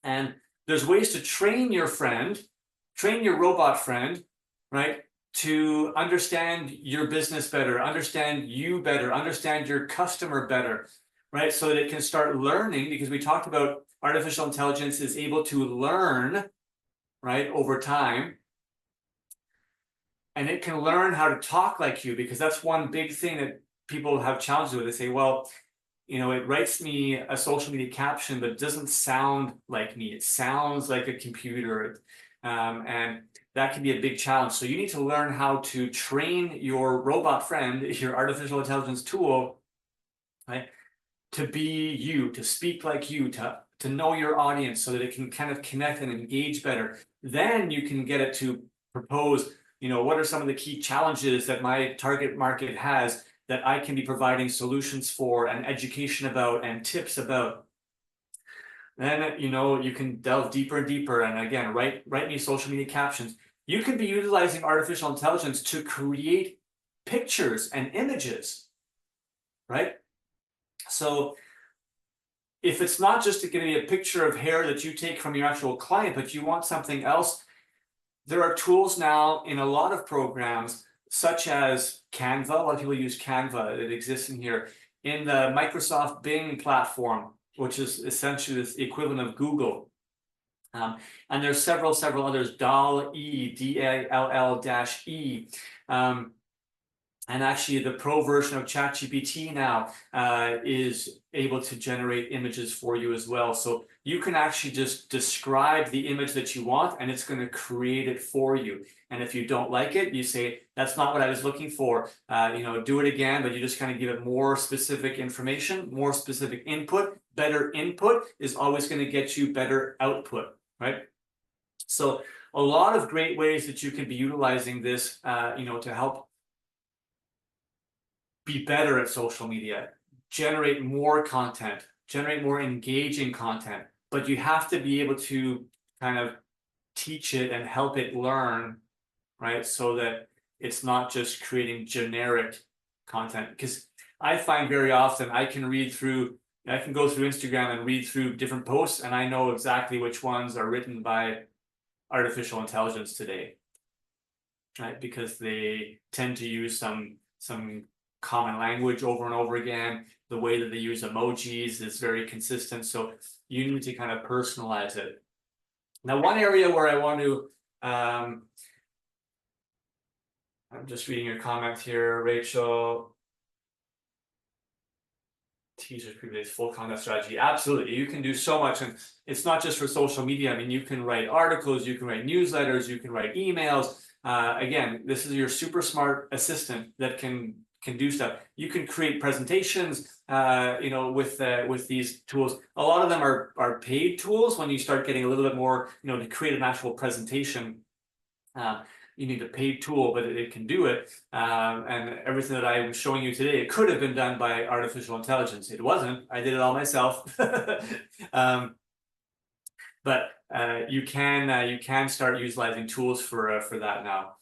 And there's ways to train your robot friend, right, to understand your business better, understand you better, understand your customer better, right, so that it can start learning, because we talked about artificial intelligence is able to learn, right, over time. And it can learn how to talk like you, because that's one big thing that people have challenges with. They say, well, it writes me a social media caption, but it doesn't sound like me. It sounds like a computer. And that can be a big challenge. So you need to learn how to train your robot friend, your artificial intelligence tool, right, to be you, to speak like you, to know your audience so that it can kind of connect and engage better. Then you can get it to propose you know, what are some of the key challenges that my target market has that I can be providing solutions for and education about and tips about. Then, you know, you can delve deeper and deeper. And again, write me social media captions. You can be utilizing artificial intelligence to create pictures and images, right? So if it's not just going to be a picture of hair that you take from your actual client, but you want something else, there are tools now in a lot of programs, such as Canva. A lot of people use Canva. It exists in here. In the Microsoft Bing platform, which is essentially the equivalent of Google. And there's several others, DALL-E, DALL-E. And actually the pro version of ChatGPT now is able to generate images for you as well. So you can actually just describe the image that you want and it's going to create it for you. And if you don't like it, you say, that's not what I was looking for. You know, do it again, but you just kind of give it more specific information, more specific input. Better input is always going to get you better output, right? So a lot of great ways that you can be utilizing this, you know, to help be better at social media, generate more content, generate more engaging content, but you have to be able to kind of teach it and help it learn, right? So that it's not just creating generic content. Because I find very often I can go through Instagram and read through different posts and I know exactly which ones are written by artificial intelligence today, right? Because they tend to use some common language over and over again. The way that they use emojis is very consistent. So you need to kind of personalize it. Now, one area where I want to, I'm just reading your comment here, Rachel. Teasers, previews, full content strategy. Absolutely. You can do so much. And it's not just for social media. I mean, you can write articles, you can write newsletters, you can write emails. Again, this is your super smart assistant that can do stuff. You can create presentations, you know, with these tools. A lot of them are paid tools. When you start getting a little bit more, you know, to create an actual presentation, you need a paid tool, but it can do it. And everything that I was showing you today, it could have been done by artificial intelligence. It wasn't. I did it all myself. But you can start utilizing tools for that now.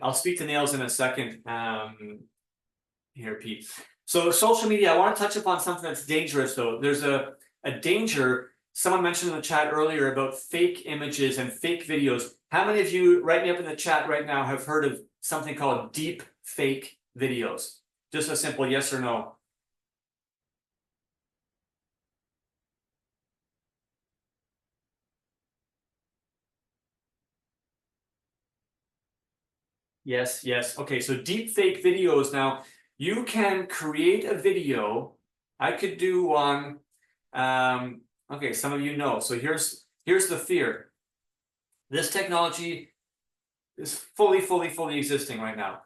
I'll speak to nails in a second here, Pete. So social media, I want to touch upon something that's dangerous, though. There's a danger. Someone mentioned in the chat earlier about fake images and fake videos. How many of you, write me up in the chat right now, have heard of something called deep fake videos? Just a simple yes or no. Yes, yes. Okay, so deep fake videos. Now, you can create a video. I could do one. Okay, some of you know. So here's the fear. This technology is fully existing right now.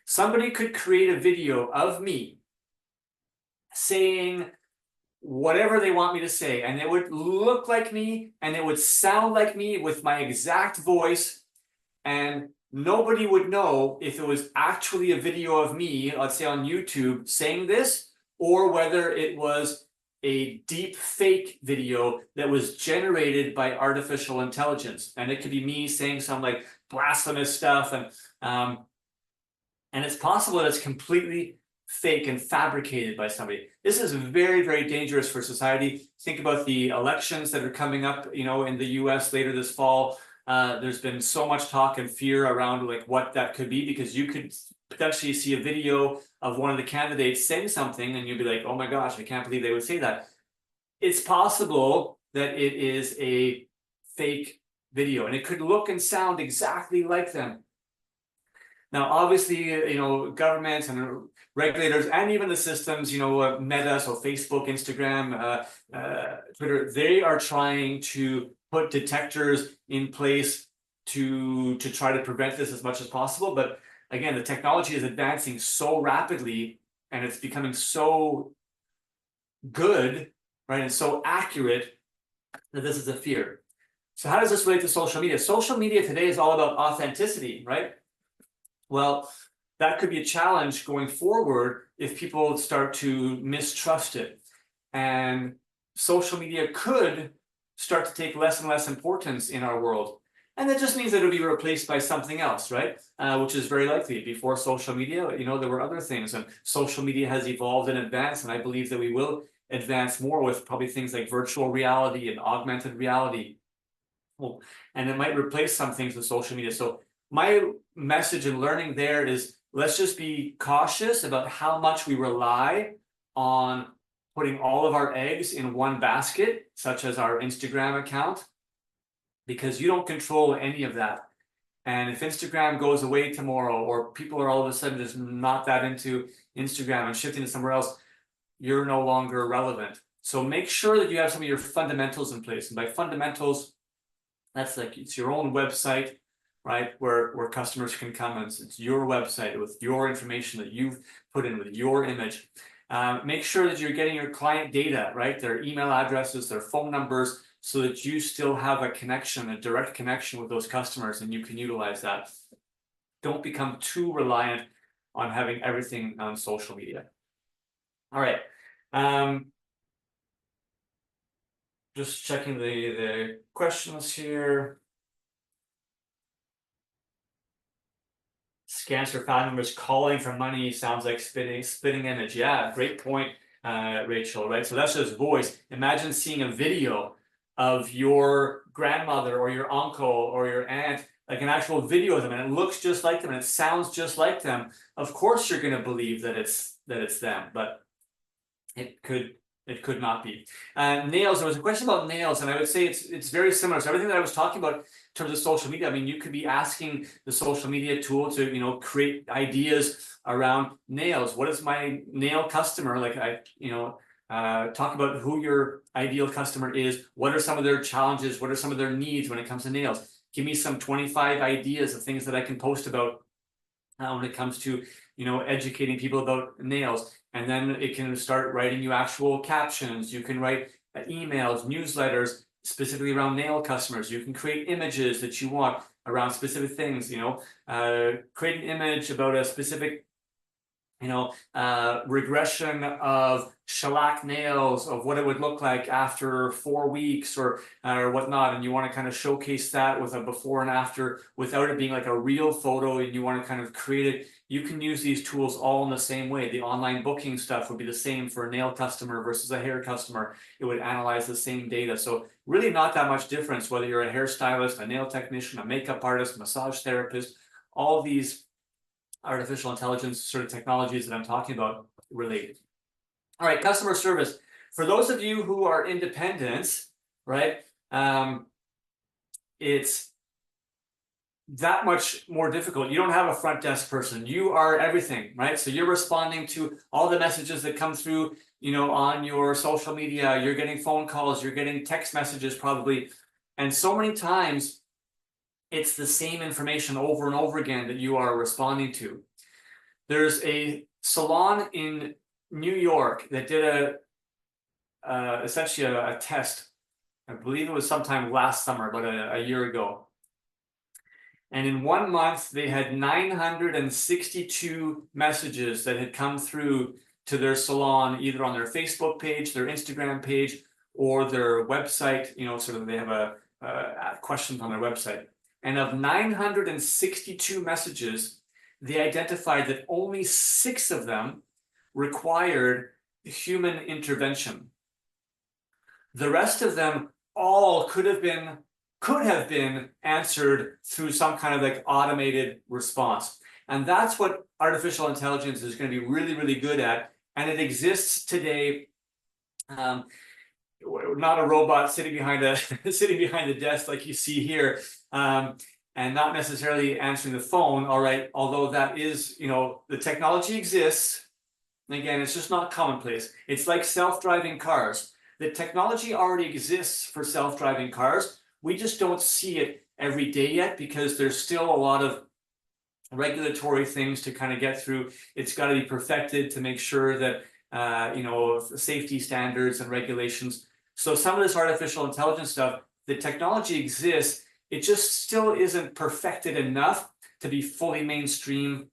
Somebody could create a video of me saying whatever they want me to say, and it would look like me, and it would sound like me with my exact voice, and nobody would know if it was actually a video of me, let's say on YouTube, saying this, or whether it was a deep fake video that was generated by artificial intelligence. And it could be me saying some like blasphemous stuff, and it's possible that it's completely fake and fabricated by somebody. This is very dangerous for society. Think about the elections that are coming up, you know, in the US later this fall. There's been so much talk and fear around like what that could be, because you could potentially see a video of one of the candidates saying something and you'd be like, oh my gosh, I can't believe they would say that. It's possible that it is a fake video and it could look and sound exactly like them. Now, obviously, you know, governments and regulators and even the systems, you know, Meta, so Facebook, Instagram, Twitter, they are trying to put detectors in place to try to prevent this as much as possible. But again, the technology is advancing so rapidly and it's becoming so good, right, and so accurate that this is a fear. So how does this relate to social media? Social media today is all about authenticity, right? Well, that could be a challenge going forward if people start to mistrust it. And social media could start to take less and less importance in our world. And that just means that it'll be replaced by something else, right? Which is very likely. Before social media, you know, there were other things, and social media has evolved and advanced, and I believe that we will advance more with probably things like virtual reality and augmented reality. Well, and it might replace some things with social media. So my message and learning there is, let's just be cautious about how much we rely on putting all of our eggs in one basket, such as our Instagram account, because you don't control any of that. And if Instagram goes away tomorrow, or people are all of a sudden just not that into Instagram and shifting to somewhere else, you're no longer relevant. So make sure that you have some of your fundamentals in place. And by fundamentals, that's like, it's your own website, right? Where customers can come, and it's your website with your information that you've put in with your image. Make sure that you're getting your client data, right? Their email addresses, their phone numbers, so that you still have a connection, a direct connection with those customers, and you can utilize that. Don't become too reliant on having everything on social media. All right. Just checking the questions here. Scans for family members calling for money sounds like spitting image. Yeah, great point, Rachel, right? So that's just voice. Imagine seeing a video of your grandmother or your uncle or your aunt, like an actual video of them, and it looks just like them and it sounds just like them. Of course you're going to believe that it's them, but it could not be. Nails, there was a question about nails, and I would say it's very similar. So everything that I was talking about in terms of social media, I mean, you could be asking the social media tool to, you know, create ideas around nails. What is my nail customer like? Talk about who your ideal customer is. What are some of their challenges? What are some of their needs when it comes to nails? Give me some 25 ideas of things that I can post about when it comes to, you know, educating people about nails. And then it can start writing you actual captions. You can write emails, newsletters, specifically around nail customers. You can create images that you want around specific things, you know, create an image about a specific, you know, regression of shellac nails, of what it would look like after 4 weeks or whatnot, and you want to kind of showcase that with a before and after without it being like a real photo, and you want to kind of create it. You can use these tools all in the same way. The online booking stuff would be the same for a nail customer versus a hair customer. It would analyze the same data. So really not that much difference whether you're a hairstylist, a nail technician, a makeup artist, massage therapist. All of these artificial intelligence sort of technologies that I'm talking about related. All right, customer service. For those of you who are independents, right, it's that much more difficult. You don't have a front desk person. You are everything, right? So you're responding to all the messages that come through, you know, on your social media. You're getting phone calls, you're getting text messages probably. And so many times it's the same information over and over again that you are responding to. There's a salon in New York that did essentially a test. I believe it was sometime last summer, about a year ago. And in 1 month, they had 962 messages that had come through to their salon, either on their Facebook page, their Instagram page, or their website. You know, sort of they have a questions on their website. And of 962 messages, they identified that only 6 of them required human intervention. The rest of them all could have been answered through some kind of like automated response. And that's what artificial intelligence is going to be really, really good at. And it exists today. Not a robot sitting behind the desk like you see here, and not necessarily answering the phone. All right, although that is, you know, the technology exists. And again, it's just not commonplace. It's like self-driving cars. The technology already exists for self-driving cars. We just don't see it every day yet because there's still a lot of regulatory things to kind of get through. It's got to be perfected to make sure that you know, safety standards and regulations. So some of this artificial intelligence stuff the technology exists. It just still isn't perfected enough to be fully mainstream.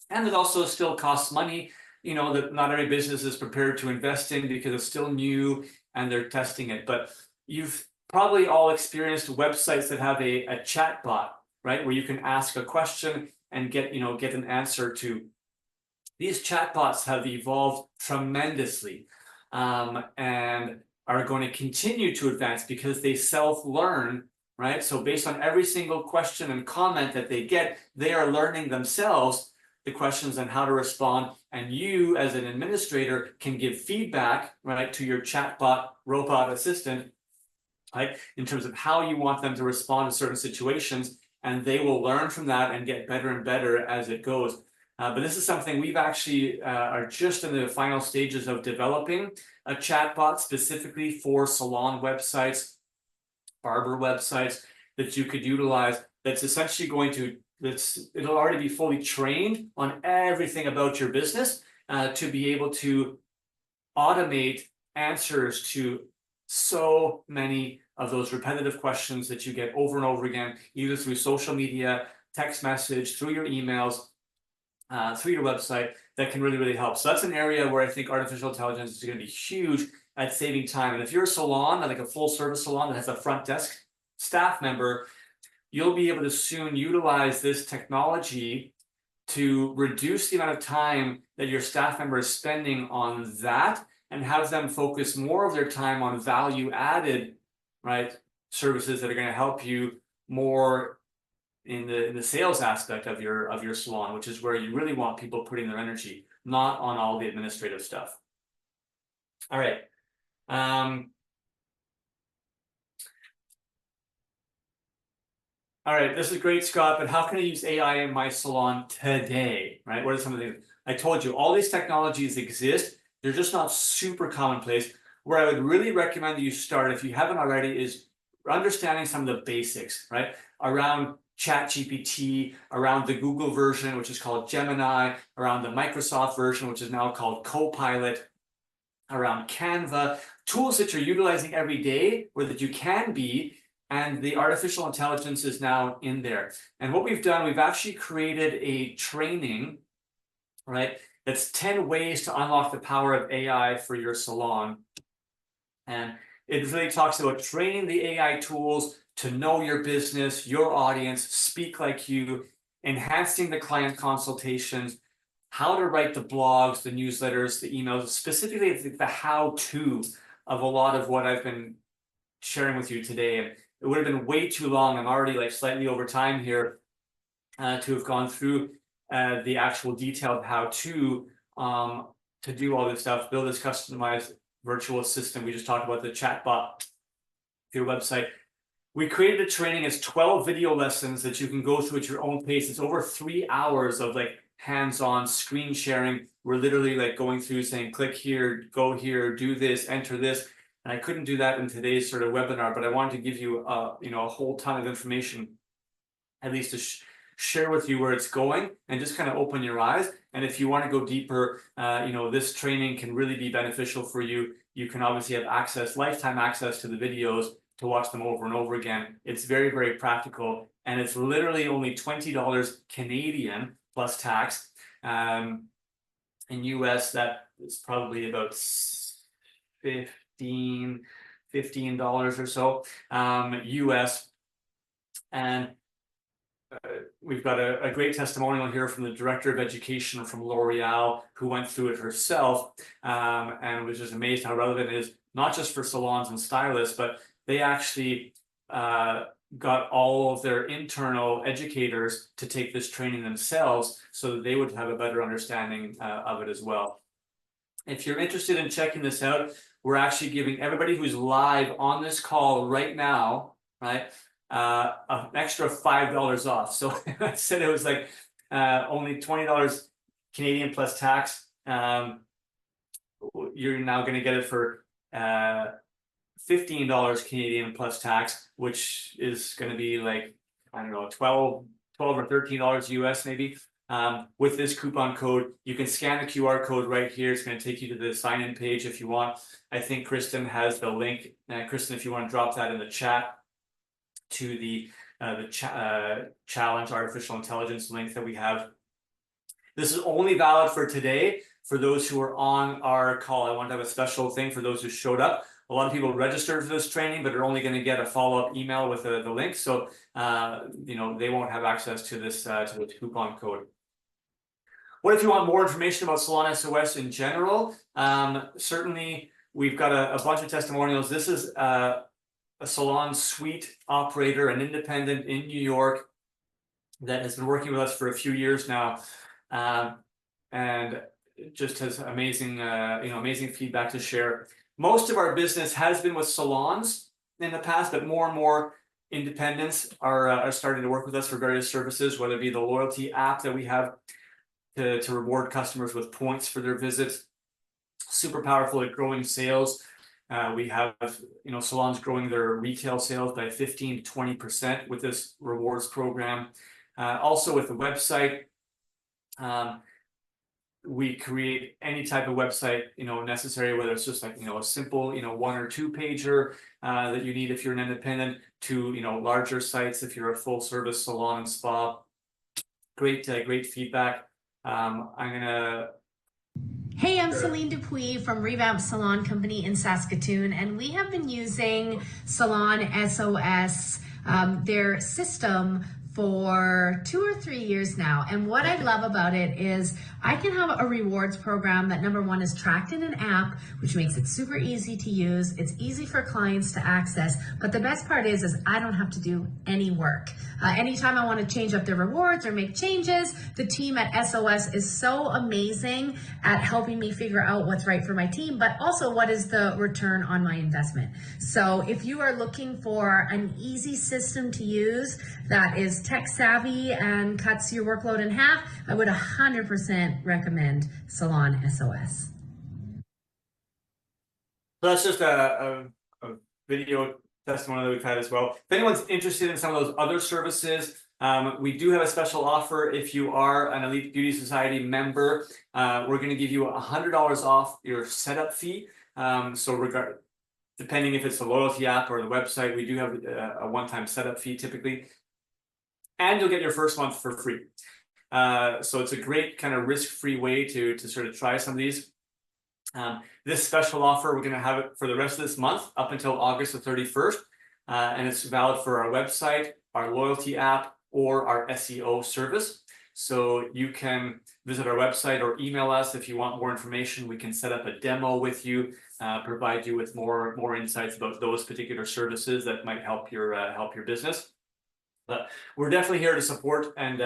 And it also still costs money, you know, that not every business is prepared to invest in because it's still new and they're testing it. But you've probably all experienced websites that have a chat bot, right? Where you can ask a question and get an answer to. These chatbots have evolved tremendously, and are going to continue to advance because they self-learn, right? So based on every single question and comment that they get, they are learning themselves the questions and how to respond. And you, as an administrator, can give feedback, right, to your chatbot robot assistant, right, in terms of how you want them to respond to certain situations, and they will learn from that and get better and better as it goes. But this is something we've actually are just in the final stages of developing a chatbot specifically for salon websites, barber websites that you could utilize. That's essentially going to, it'll already be fully trained on everything about your business to be able to automate answers to so many of those repetitive questions that you get over and over again, either through social media, text message, through your emails, through your website. That can really, really help. So that's an area where I think artificial intelligence is going to be huge at saving time. And if you're a salon, like a full service salon that has a front desk staff member, you'll be able to soon utilize this technology to reduce the amount of time that your staff member is spending on that, and have them focus more of their time on value added, right, services that are going to help you more in the sales aspect of your salon, which is where you really want people putting their energy, not on all the administrative stuff. All right. All right, this is great, Scott, but how can I use AI in my salon today, right? What are some of the things? I told you, all these technologies exist. They're just not super commonplace. Where I would really recommend that you start, if you haven't already, is understanding some of the basics, right? Around ChatGPT, around the Google version, which is called Gemini, around the Microsoft version, which is now called Copilot, around Canva, tools that you're utilizing every day, or that you can be, and the artificial intelligence is now in there. And what we've done, we've actually created a training, right? That's 10 ways to unlock the power of AI for your salon. And it really talks about training the AI tools to know your business, your audience, speak like you, enhancing the client consultations, how to write the blogs, the newsletters, the emails, specifically the how-to of a lot of what I've been sharing with you today. And it would have been way too long. I'm already like slightly over time here to have gone through the actual detailed how-to do all this stuff, build this customized virtual assistant. We just talked about the chatbot, your website. We created a training as 12 video lessons that you can go through at your own pace. It's over 3 hours of like hands-on screen sharing. We're literally like going through saying, click here, go here, do this, enter this. And I couldn't do that in today's sort of webinar, but I wanted to give you a whole ton of information, at least to share with you where it's going and just kind of open your eyes. And if you want to go deeper, this training can really be beneficial for you. You can obviously have access, lifetime access to the videos to watch them over and over again. It's very, very practical. And it's literally only $20 Canadian plus tax. In US, that is probably about $15 or so US. And we've got a great testimonial here from the director of education from L'Oreal, who went through it herself and was just amazed how relevant it is, not just for salons and stylists, but they actually got all of their internal educators to take this training themselves so that they would have a better understanding of it as well. If you're interested in checking this out, we're actually giving everybody who's live on this call right now, right, an extra $5 off. So I said it was like only $20 Canadian plus tax. You're now going to get it for $15 Canadian plus tax, which is going to be like, I don't know, 12 or $13 US maybe. with this coupon code. You can scan the QR code right here. It's going to take you to the sign-in page if you want. I think Kristen has the link. Kristen, if you want to drop that in the chat to the challenge artificial intelligence link that we have. This is only valid for today. For those who are on our call, I want to have a special thing for those who showed up. A lot of people registered for this training, but are only going to get a follow-up email with the link. So, you know, they won't have access to this coupon code. What if you want more information about Salon SOS in general? Certainly, we've got a bunch of testimonials. This is a salon suite operator, an independent in New York that has been working with us for a few years now, and just has amazing, amazing feedback to share. Most of our business has been with salons in the past, but more and more independents are starting to work with us for various services, whether it be the loyalty app that we have to reward customers with points for their visits. Super powerful at growing sales. We have, salons growing their retail sales by 15 to 20% with this rewards program. Also with the website, we create any type of website, necessary, whether it's just like, a simple, 1 or 2 pager that you need if you're an independent, to, larger sites if you're a full service salon and spa. Great feedback. Hey, I'm Celine Dupuis from Revamp Salon Company in Saskatoon, and we have been using Salon SOS, their system, for 2 or 3 years now. And what I love about it is I can have a rewards program that, number one, is tracked in an app, which makes it super easy to use. It's easy for clients to access. But the best part is I don't have to do any work. Anytime I want to change up their rewards or make changes, the team at SOS is so amazing at helping me figure out what's right for my team, but also what is the return on my investment. So if you are looking for an easy system to use that is tech savvy and cuts your workload in half, I would 100% recommend Salon SOS. So that's just a video testimony that we've had as well. If anyone's interested in some of those other services, we do have a special offer. If you are an Elite Beauty Society member, we're going to give you $100 off your setup fee. Depending if it's the loyalty app or the website, we do have a one-time setup fee typically. And you'll get your first month for free. So it's a great kind of risk-free way to sort of try some of these. This special offer, we're going to have it for the rest of this month up until August the 31st. And it's valid for our website, our loyalty app, or our SEO service. So you can visit our website or email us if you want more information. We can set up a demo with you, provide you with more insights about those particular services that might help your business. But we're definitely here to support and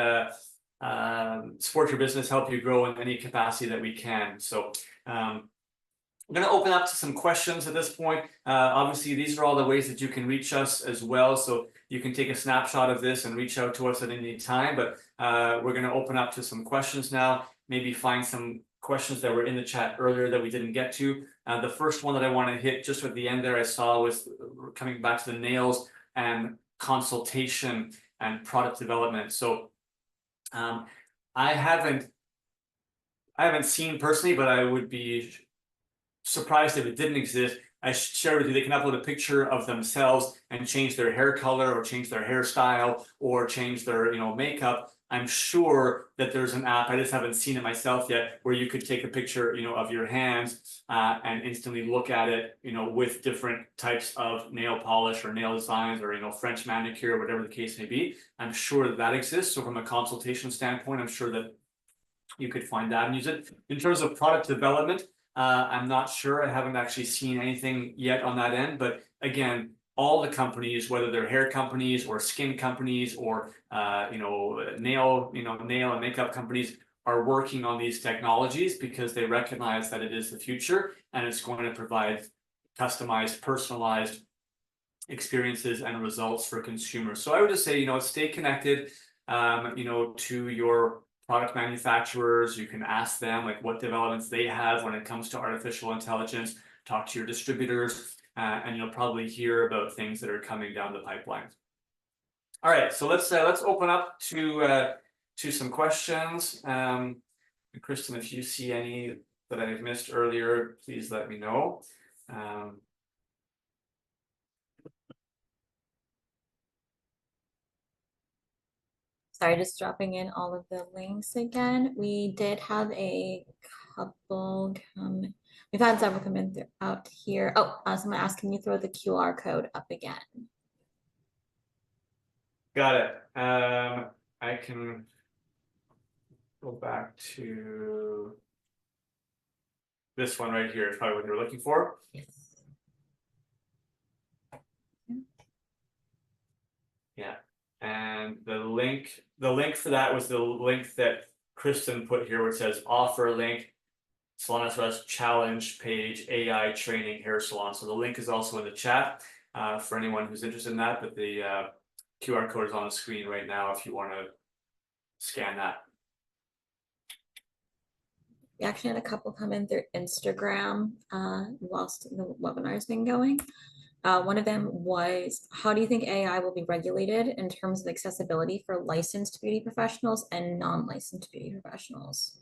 support your business, help you grow in any capacity that we can. So I'm going to open up to some questions at this point. Obviously, these are all the ways that you can reach us as well. So you can take a snapshot of this and reach out to us at any time. But we're going to open up to some questions now, maybe find some questions that were in the chat earlier that we didn't get to. The first one that I want to hit just at the end there I saw was coming back to the nails and consultation and product development. So I haven't seen personally, but I would be surprised if it didn't exist. I share with you, they can upload a picture of themselves and change their hair color or change their hairstyle or change their makeup. I'm sure that there's an app, I just haven't seen it myself yet, where you could take a picture of your hands and instantly look at it with different types of nail polish or nail designs or French manicure, whatever the case may be. I'm sure that that exists. So from a consultation standpoint, I'm sure that you could find that and use it. In terms of product development, I'm not sure. I haven't actually seen anything yet on that end, but again, all the companies, whether they're hair companies or skin companies or nail and makeup companies, are working on these technologies because they recognize that it is the future and it's going to provide customized, personalized experiences and results for consumers. So I would just say, stay connected, to your product manufacturers. You can ask them like what developments they have when it comes to artificial intelligence. Talk to your distributors. And you'll probably hear about things that are coming down the pipeline. All right, so let's open up to to some questions. Kristen, if you see any that I've missed earlier, please let me know. Sorry, just dropping in all of the links again. We did have a couple come. We've had several come in out here. Oh, someone asked, can you throw the QR code up again? Got it. I can go back to this one right here. Is probably what you're looking for. Yes. Yeah. And the link for that was the link that Kristen put here, where it says offer link, Salon SOS challenge page, AI training hair salon. So the link is also in the chat for anyone who's interested in that. But the QR code is on the screen right now if you want to scan that. We actually had a couple come in through Instagram whilst the webinar has been going. One of them was, how do you think AI will be regulated in terms of accessibility for licensed beauty professionals and non-licensed beauty professionals?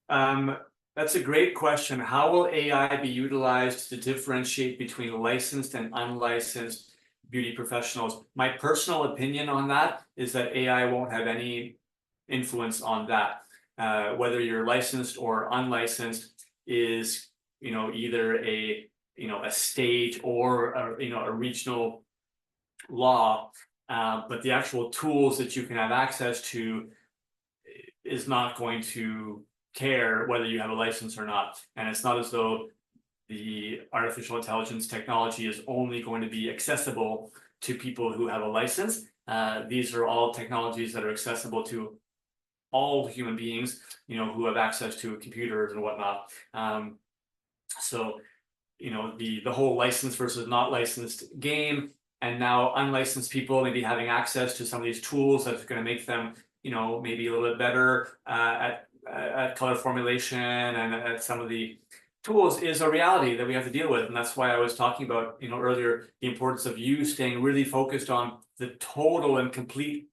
That's a great question. How will AI be utilized to differentiate between licensed and unlicensed beauty professionals? My personal opinion on that is that AI won't have any influence on that. Whether you're licensed or unlicensed is, either a state or a regional law, but the actual tools that you can have access to is not going to care whether you have a license or not. And it's not as though the artificial intelligence technology is only going to be accessible to people who have a license. These are all technologies that are accessible to all human beings, who have access to computers and whatnot. So the whole licensed versus not licensed game, and now unlicensed people maybe having access to some of these tools that's going to make them, maybe a little bit better at color formulation and at some of the tools, is a reality that we have to deal with. And that's why I was talking about, earlier, the importance of you staying really focused on the total and complete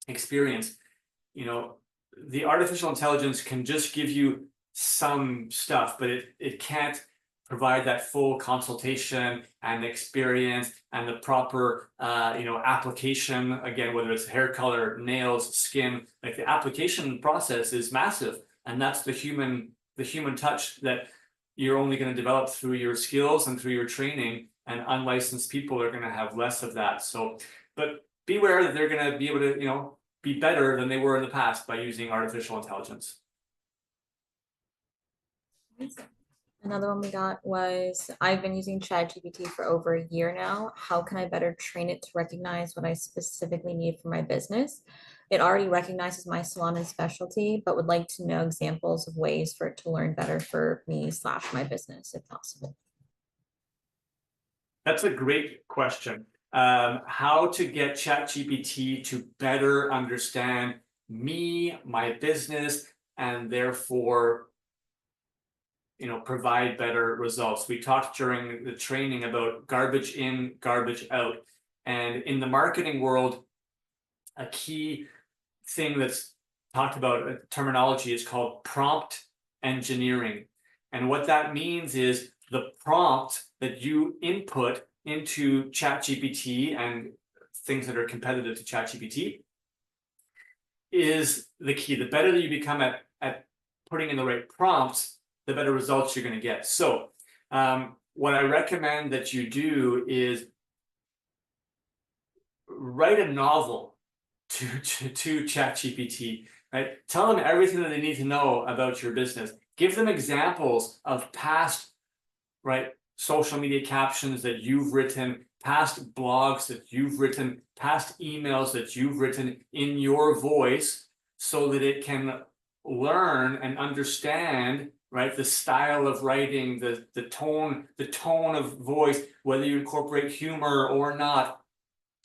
experience. The artificial intelligence can just give you some stuff, but it can't provide that full consultation and experience and the proper application, again, whether it's hair color, nails, skin. Like, the application process is massive, and that's the human touch that you're only going to develop through your skills and through your training, and unlicensed people are going to have less of that. So, but beware that they're going to be able to be better than they were in the past by using artificial intelligence. Another one we got was, I've been using ChatGPT for over a year now. How can I better train it to recognize what I specifically need for my business? It already recognizes my salon and specialty, but would like to know examples of ways for it to learn better for me / my business, if possible. That's a great question. How to get ChatGPT to better understand me, my business, and therefore provide better results. We talked during the training about garbage in, garbage out. And in the marketing world, a key thing that's talked about, terminology, is called prompt engineering. And what that means is the prompt that you input into ChatGPT and things that are competitive to ChatGPT is the key. The better that you become at putting in the right prompts, the better results you're going to get. So what I recommend that you do is write a novel to ChatGPT, right? Tell them everything that they need to know about your business. Give them examples of past, social media captions that you've written, past blogs that you've written, past emails that you've written in your voice, so that it can learn and understand, the style of writing, the tone of voice, whether you incorporate humor or not.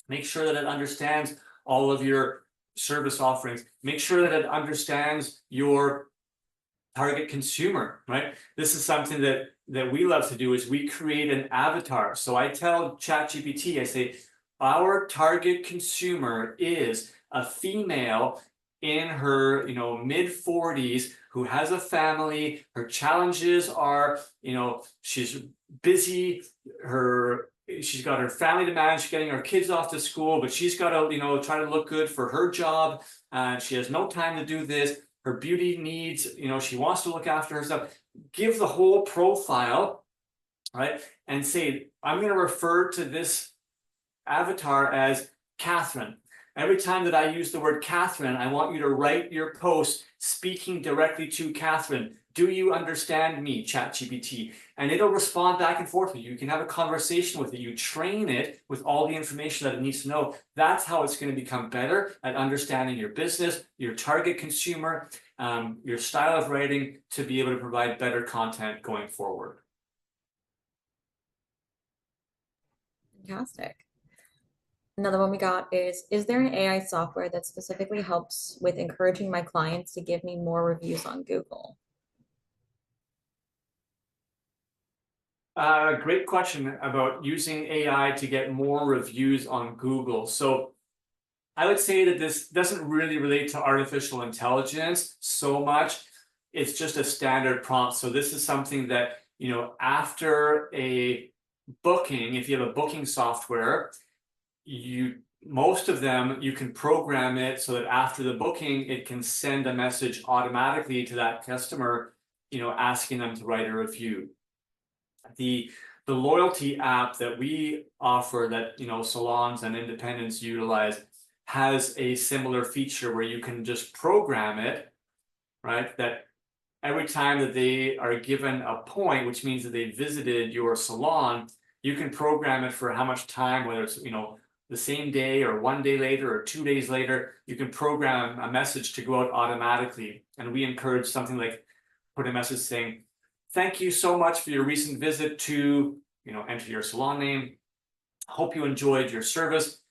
Make sure that it understands all of your service offerings. Make sure that it understands your target consumer, right? This is something that we love to do, is we create an avatar. So I tell ChatGPT, I say, our target consumer is a female in her, mid 40s who has a family. Her challenges are, she's busy, she's got her family to manage, getting her kids off to school, but she's got to, try to look good for her job. She has no time to do this. Her beauty needs, she wants to look after herself. Give the whole profile, right? And say, I'm going to refer to this avatar as Catherine. Every time that I use the word Catherine, I want you to write your post speaking directly to Catherine. Do you understand me, ChatGPT? And it'll respond back and forth with you. You can have a conversation with it. You train it with all the information that it needs to know. That's how it's going to become better at understanding your business, your target consumer, your style of writing, to be able to provide better content going forward. Fantastic. Another one we got is there an AI software that specifically helps with encouraging my clients to give me more reviews on Google? Great question about using AI to get more reviews on Google. So I would say that this doesn't really relate to artificial intelligence so much. It's just a standard prompt. So this is something that, after a booking, if you have a booking software, most of them, you can program it so that after the booking, it can send a message automatically to that customer, asking them to write a review. The loyalty app that we offer, that salons and independents utilize, has a similar feature where you can just program it, right? That every time that they are given a point, which means that they visited your salon, you can program it for how much time, whether it's the same day or 1 day later or 2 days later. You can program a message to go out automatically. And we encourage something like, put a message saying, thank you so much for your recent visit to, enter your salon name. Hope you enjoyed your service.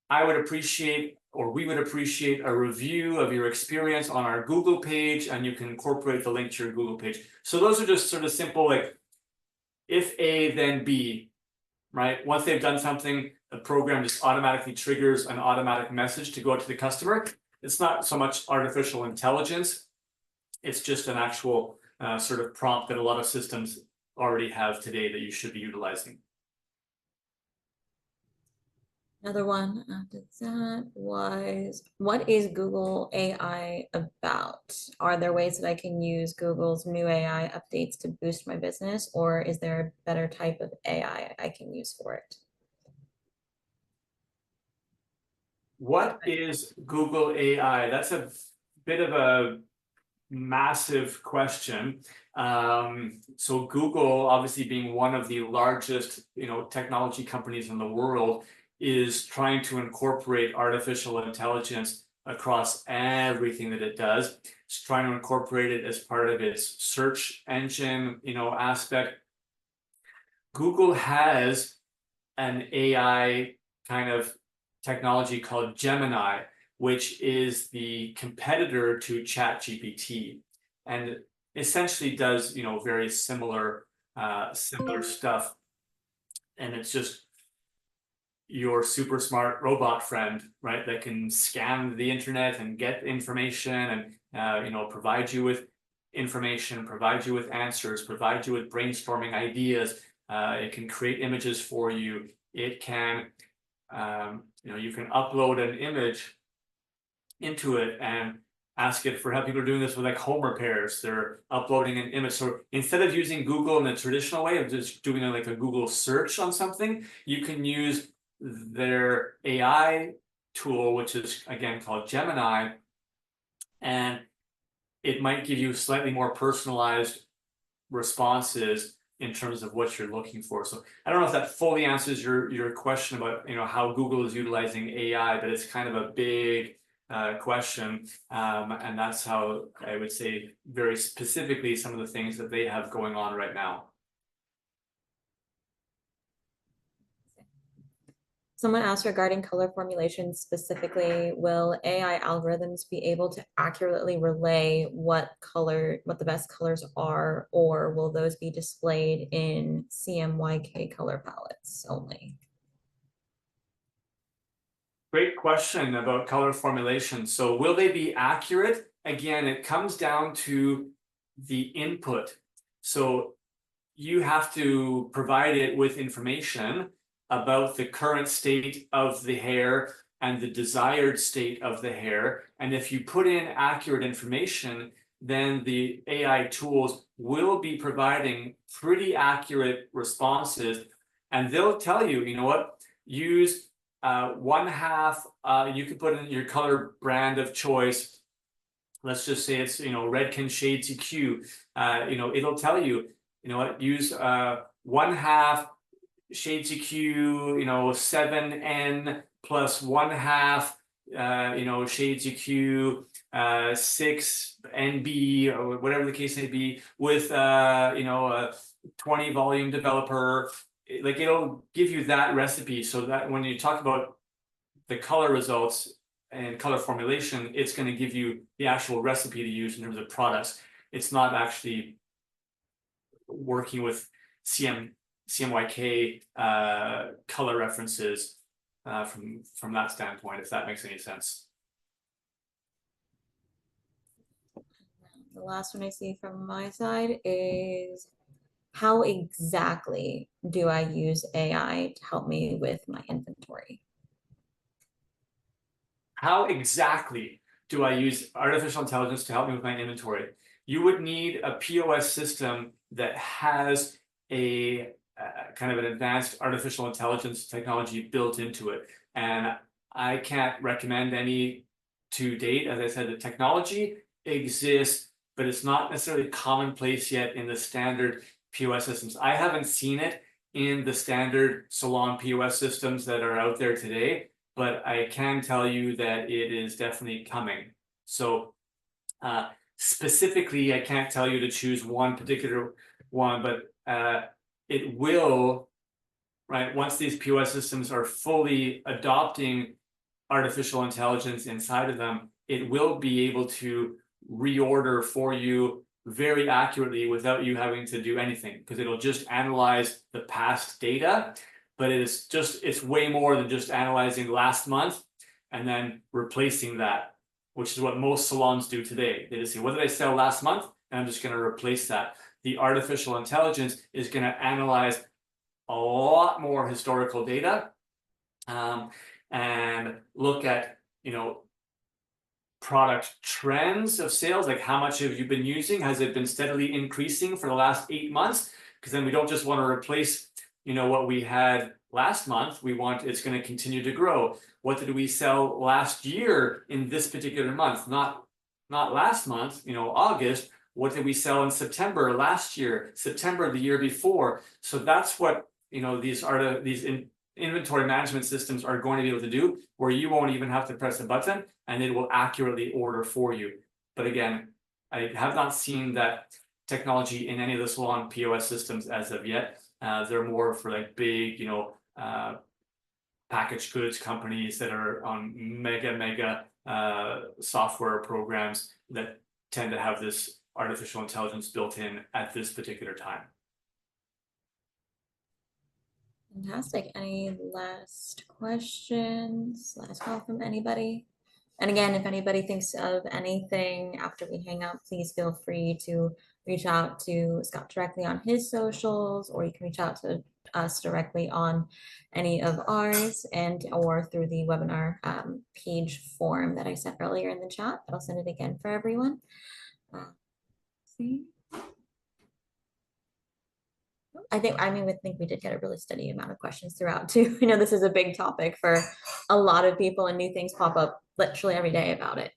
I would appreciate, or we would appreciate, a review of your experience on our Google page, and you can incorporate the link to your Google page. So those are just sort of simple, like, if A, then B, right? Once they've done something, the program just automatically triggers an automatic message to go out to the customer. It's not so much artificial intelligence. It's just an actual sort of prompt that a lot of systems already have today that you should be utilizing. Another one after that was, what is Google AI about? Are there ways that I can use Google's new AI updates to boost my business, or is there a better type of AI I can use for it? What is Google AI? That's a bit of a massive question. So Google, obviously being one of the largest, technology companies in the world, is trying to incorporate artificial intelligence across everything that it does. It's trying to incorporate it as part of its search engine, aspect. Google has an AI kind of technology called Gemini, which is the competitor to ChatGPT, and essentially does very similar stuff. And it's just your super smart robot friend, right, that can scan the internet and get information and provide you with information, provide you with answers, provide you with brainstorming ideas. It can create images for you. It can you can upload an image into it and ask it for help. People are doing this with like home repairs. They're uploading an image. So instead of using Google in the traditional way of just doing like a Google search on something, you can use their AI tool, which is again called Gemini, and it might give you slightly more personalized responses in terms of what you're looking for. So I don't know if that fully answers your question about how Google is utilizing AI, but it's kind of a big question, and that's how I would say very specifically some of the things that they have going on right now. Someone asked regarding color formulation specifically, will AI algorithms be able to accurately relay what the best colors are, or will those be displayed in CMYK color palettes only? Great question about color formulation. So will they be accurate? Again, it comes down to the input. So you have to provide it with information about the current state of the hair and the desired state of the hair. And if you put in accurate information, then the AI tools will be providing pretty accurate responses. And they'll tell you, you know what, use 1/2, you can put in your color brand of choice. Let's just say it's, Redken Shades EQ. It'll tell you, you know what, use 1/2 Shades EQ, 7N plus 1/2, Shades EQ 6NB, or whatever the case may be, with a 20 volume developer. Like, it'll give you that recipe, so that when you talk about the color results and color formulation, it's going to give you the actual recipe to use in terms of products. It's not actually working with CMYK color references from that standpoint, if that makes any sense. The last one I see from my side is, how exactly do I use AI to help me with my inventory? How exactly do I use artificial intelligence to help me with my inventory? You would need a POS system that has a kind of an advanced artificial intelligence technology built into it. And I can't recommend any to date. As I said, the technology exists, but it's not necessarily commonplace yet in the standard POS systems. I haven't seen it in the standard Salon POS systems that are out there today, but I can tell you that it is definitely coming. So specifically, I can't tell you to choose one particular one, but it will, right, once these POS systems are fully adopting artificial intelligence inside of them, it will be able to reorder for you very accurately without you having to do anything, because it'll just analyze the past data. But it's way more than just analyzing last month and then replacing that, which is what most salons do today. They just say, what did I sell last month? And I'm just going to replace that. The artificial intelligence is going to analyze a lot more historical data and look at, product trends of sales, like how much have you been using? Has it been steadily increasing for the last 8 months? Because then we don't just want to replace what we had last month. We want it's going to continue to grow. What did we sell last year in this particular month? Not last month, August. What did we sell in September last year, September the year before? So that's what these inventory management systems are going to be able to do, where you won't even have to press a button and it will accurately order for you. But again, I have not seen that technology in any of the Salon POS systems as of yet. They're more for like big, packaged goods companies that are on mega software programs that tend to have this artificial intelligence built in at this particular time. Fantastic. Any last questions? Last call from anybody? And again, if anybody thinks of anything after we hang out, please feel free to reach out to Scott directly on his socials, or you can reach out to us directly on any of ours, or through the webinar page form that I sent earlier in the chat. I'll send it again for everyone. See. I think we did get a really steady amount of questions throughout too. This is a big topic for a lot of people, and new things pop up literally every day about it.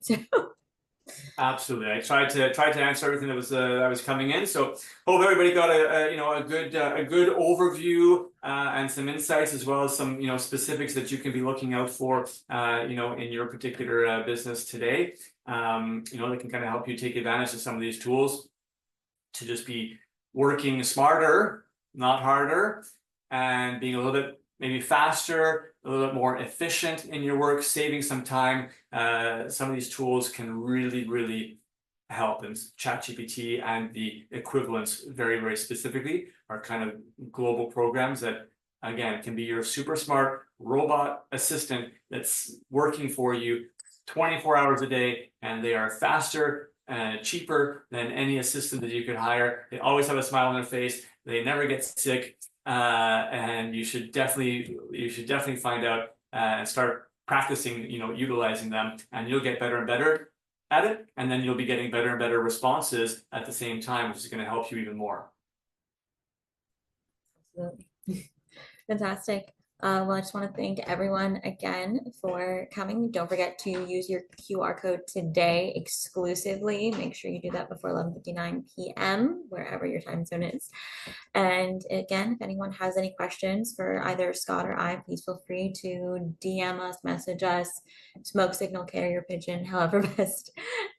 Absolutely, I tried to answer everything that was coming in. So hope everybody got a good overview and some insights, as well as some specifics that you can be looking out for in your particular business today. That can kind of help you take advantage of some of these tools to just be working smarter, not harder, and being a little bit maybe faster, a little bit more efficient in your work, saving some time. Some of these tools can really help, and ChatGPT and the equivalents very specifically are kind of global programs that again, can be your super smart robot assistant that's working for you 24 hours a day, and they are faster and cheaper than any assistant that you could hire. They always have a smile on their face. They never get sick, and you should definitely find out and start practicing, utilizing them, and you'll get better and better at it, and then you'll be getting better and better responses at the same time, which is going to help you even more. Absolutely. Fantastic. Well, I just want to thank everyone again for coming. Don't forget to use your QR code today exclusively. Make sure you do that before 11:59 p.m., wherever your time zone is. And again, if anyone has any questions for either Scott or I, please feel free to DM us, message us, smoke signal, carrier pigeon, however best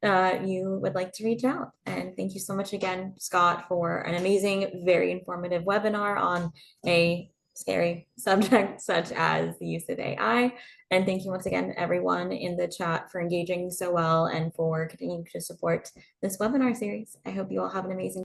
you would like to reach out. And thank you so much again, Scott, for an amazing, very informative webinar on a scary subject such as the use of AI. And thank you once again, everyone in the chat, for engaging so well and for continuing to support this webinar series. I hope you all have an amazing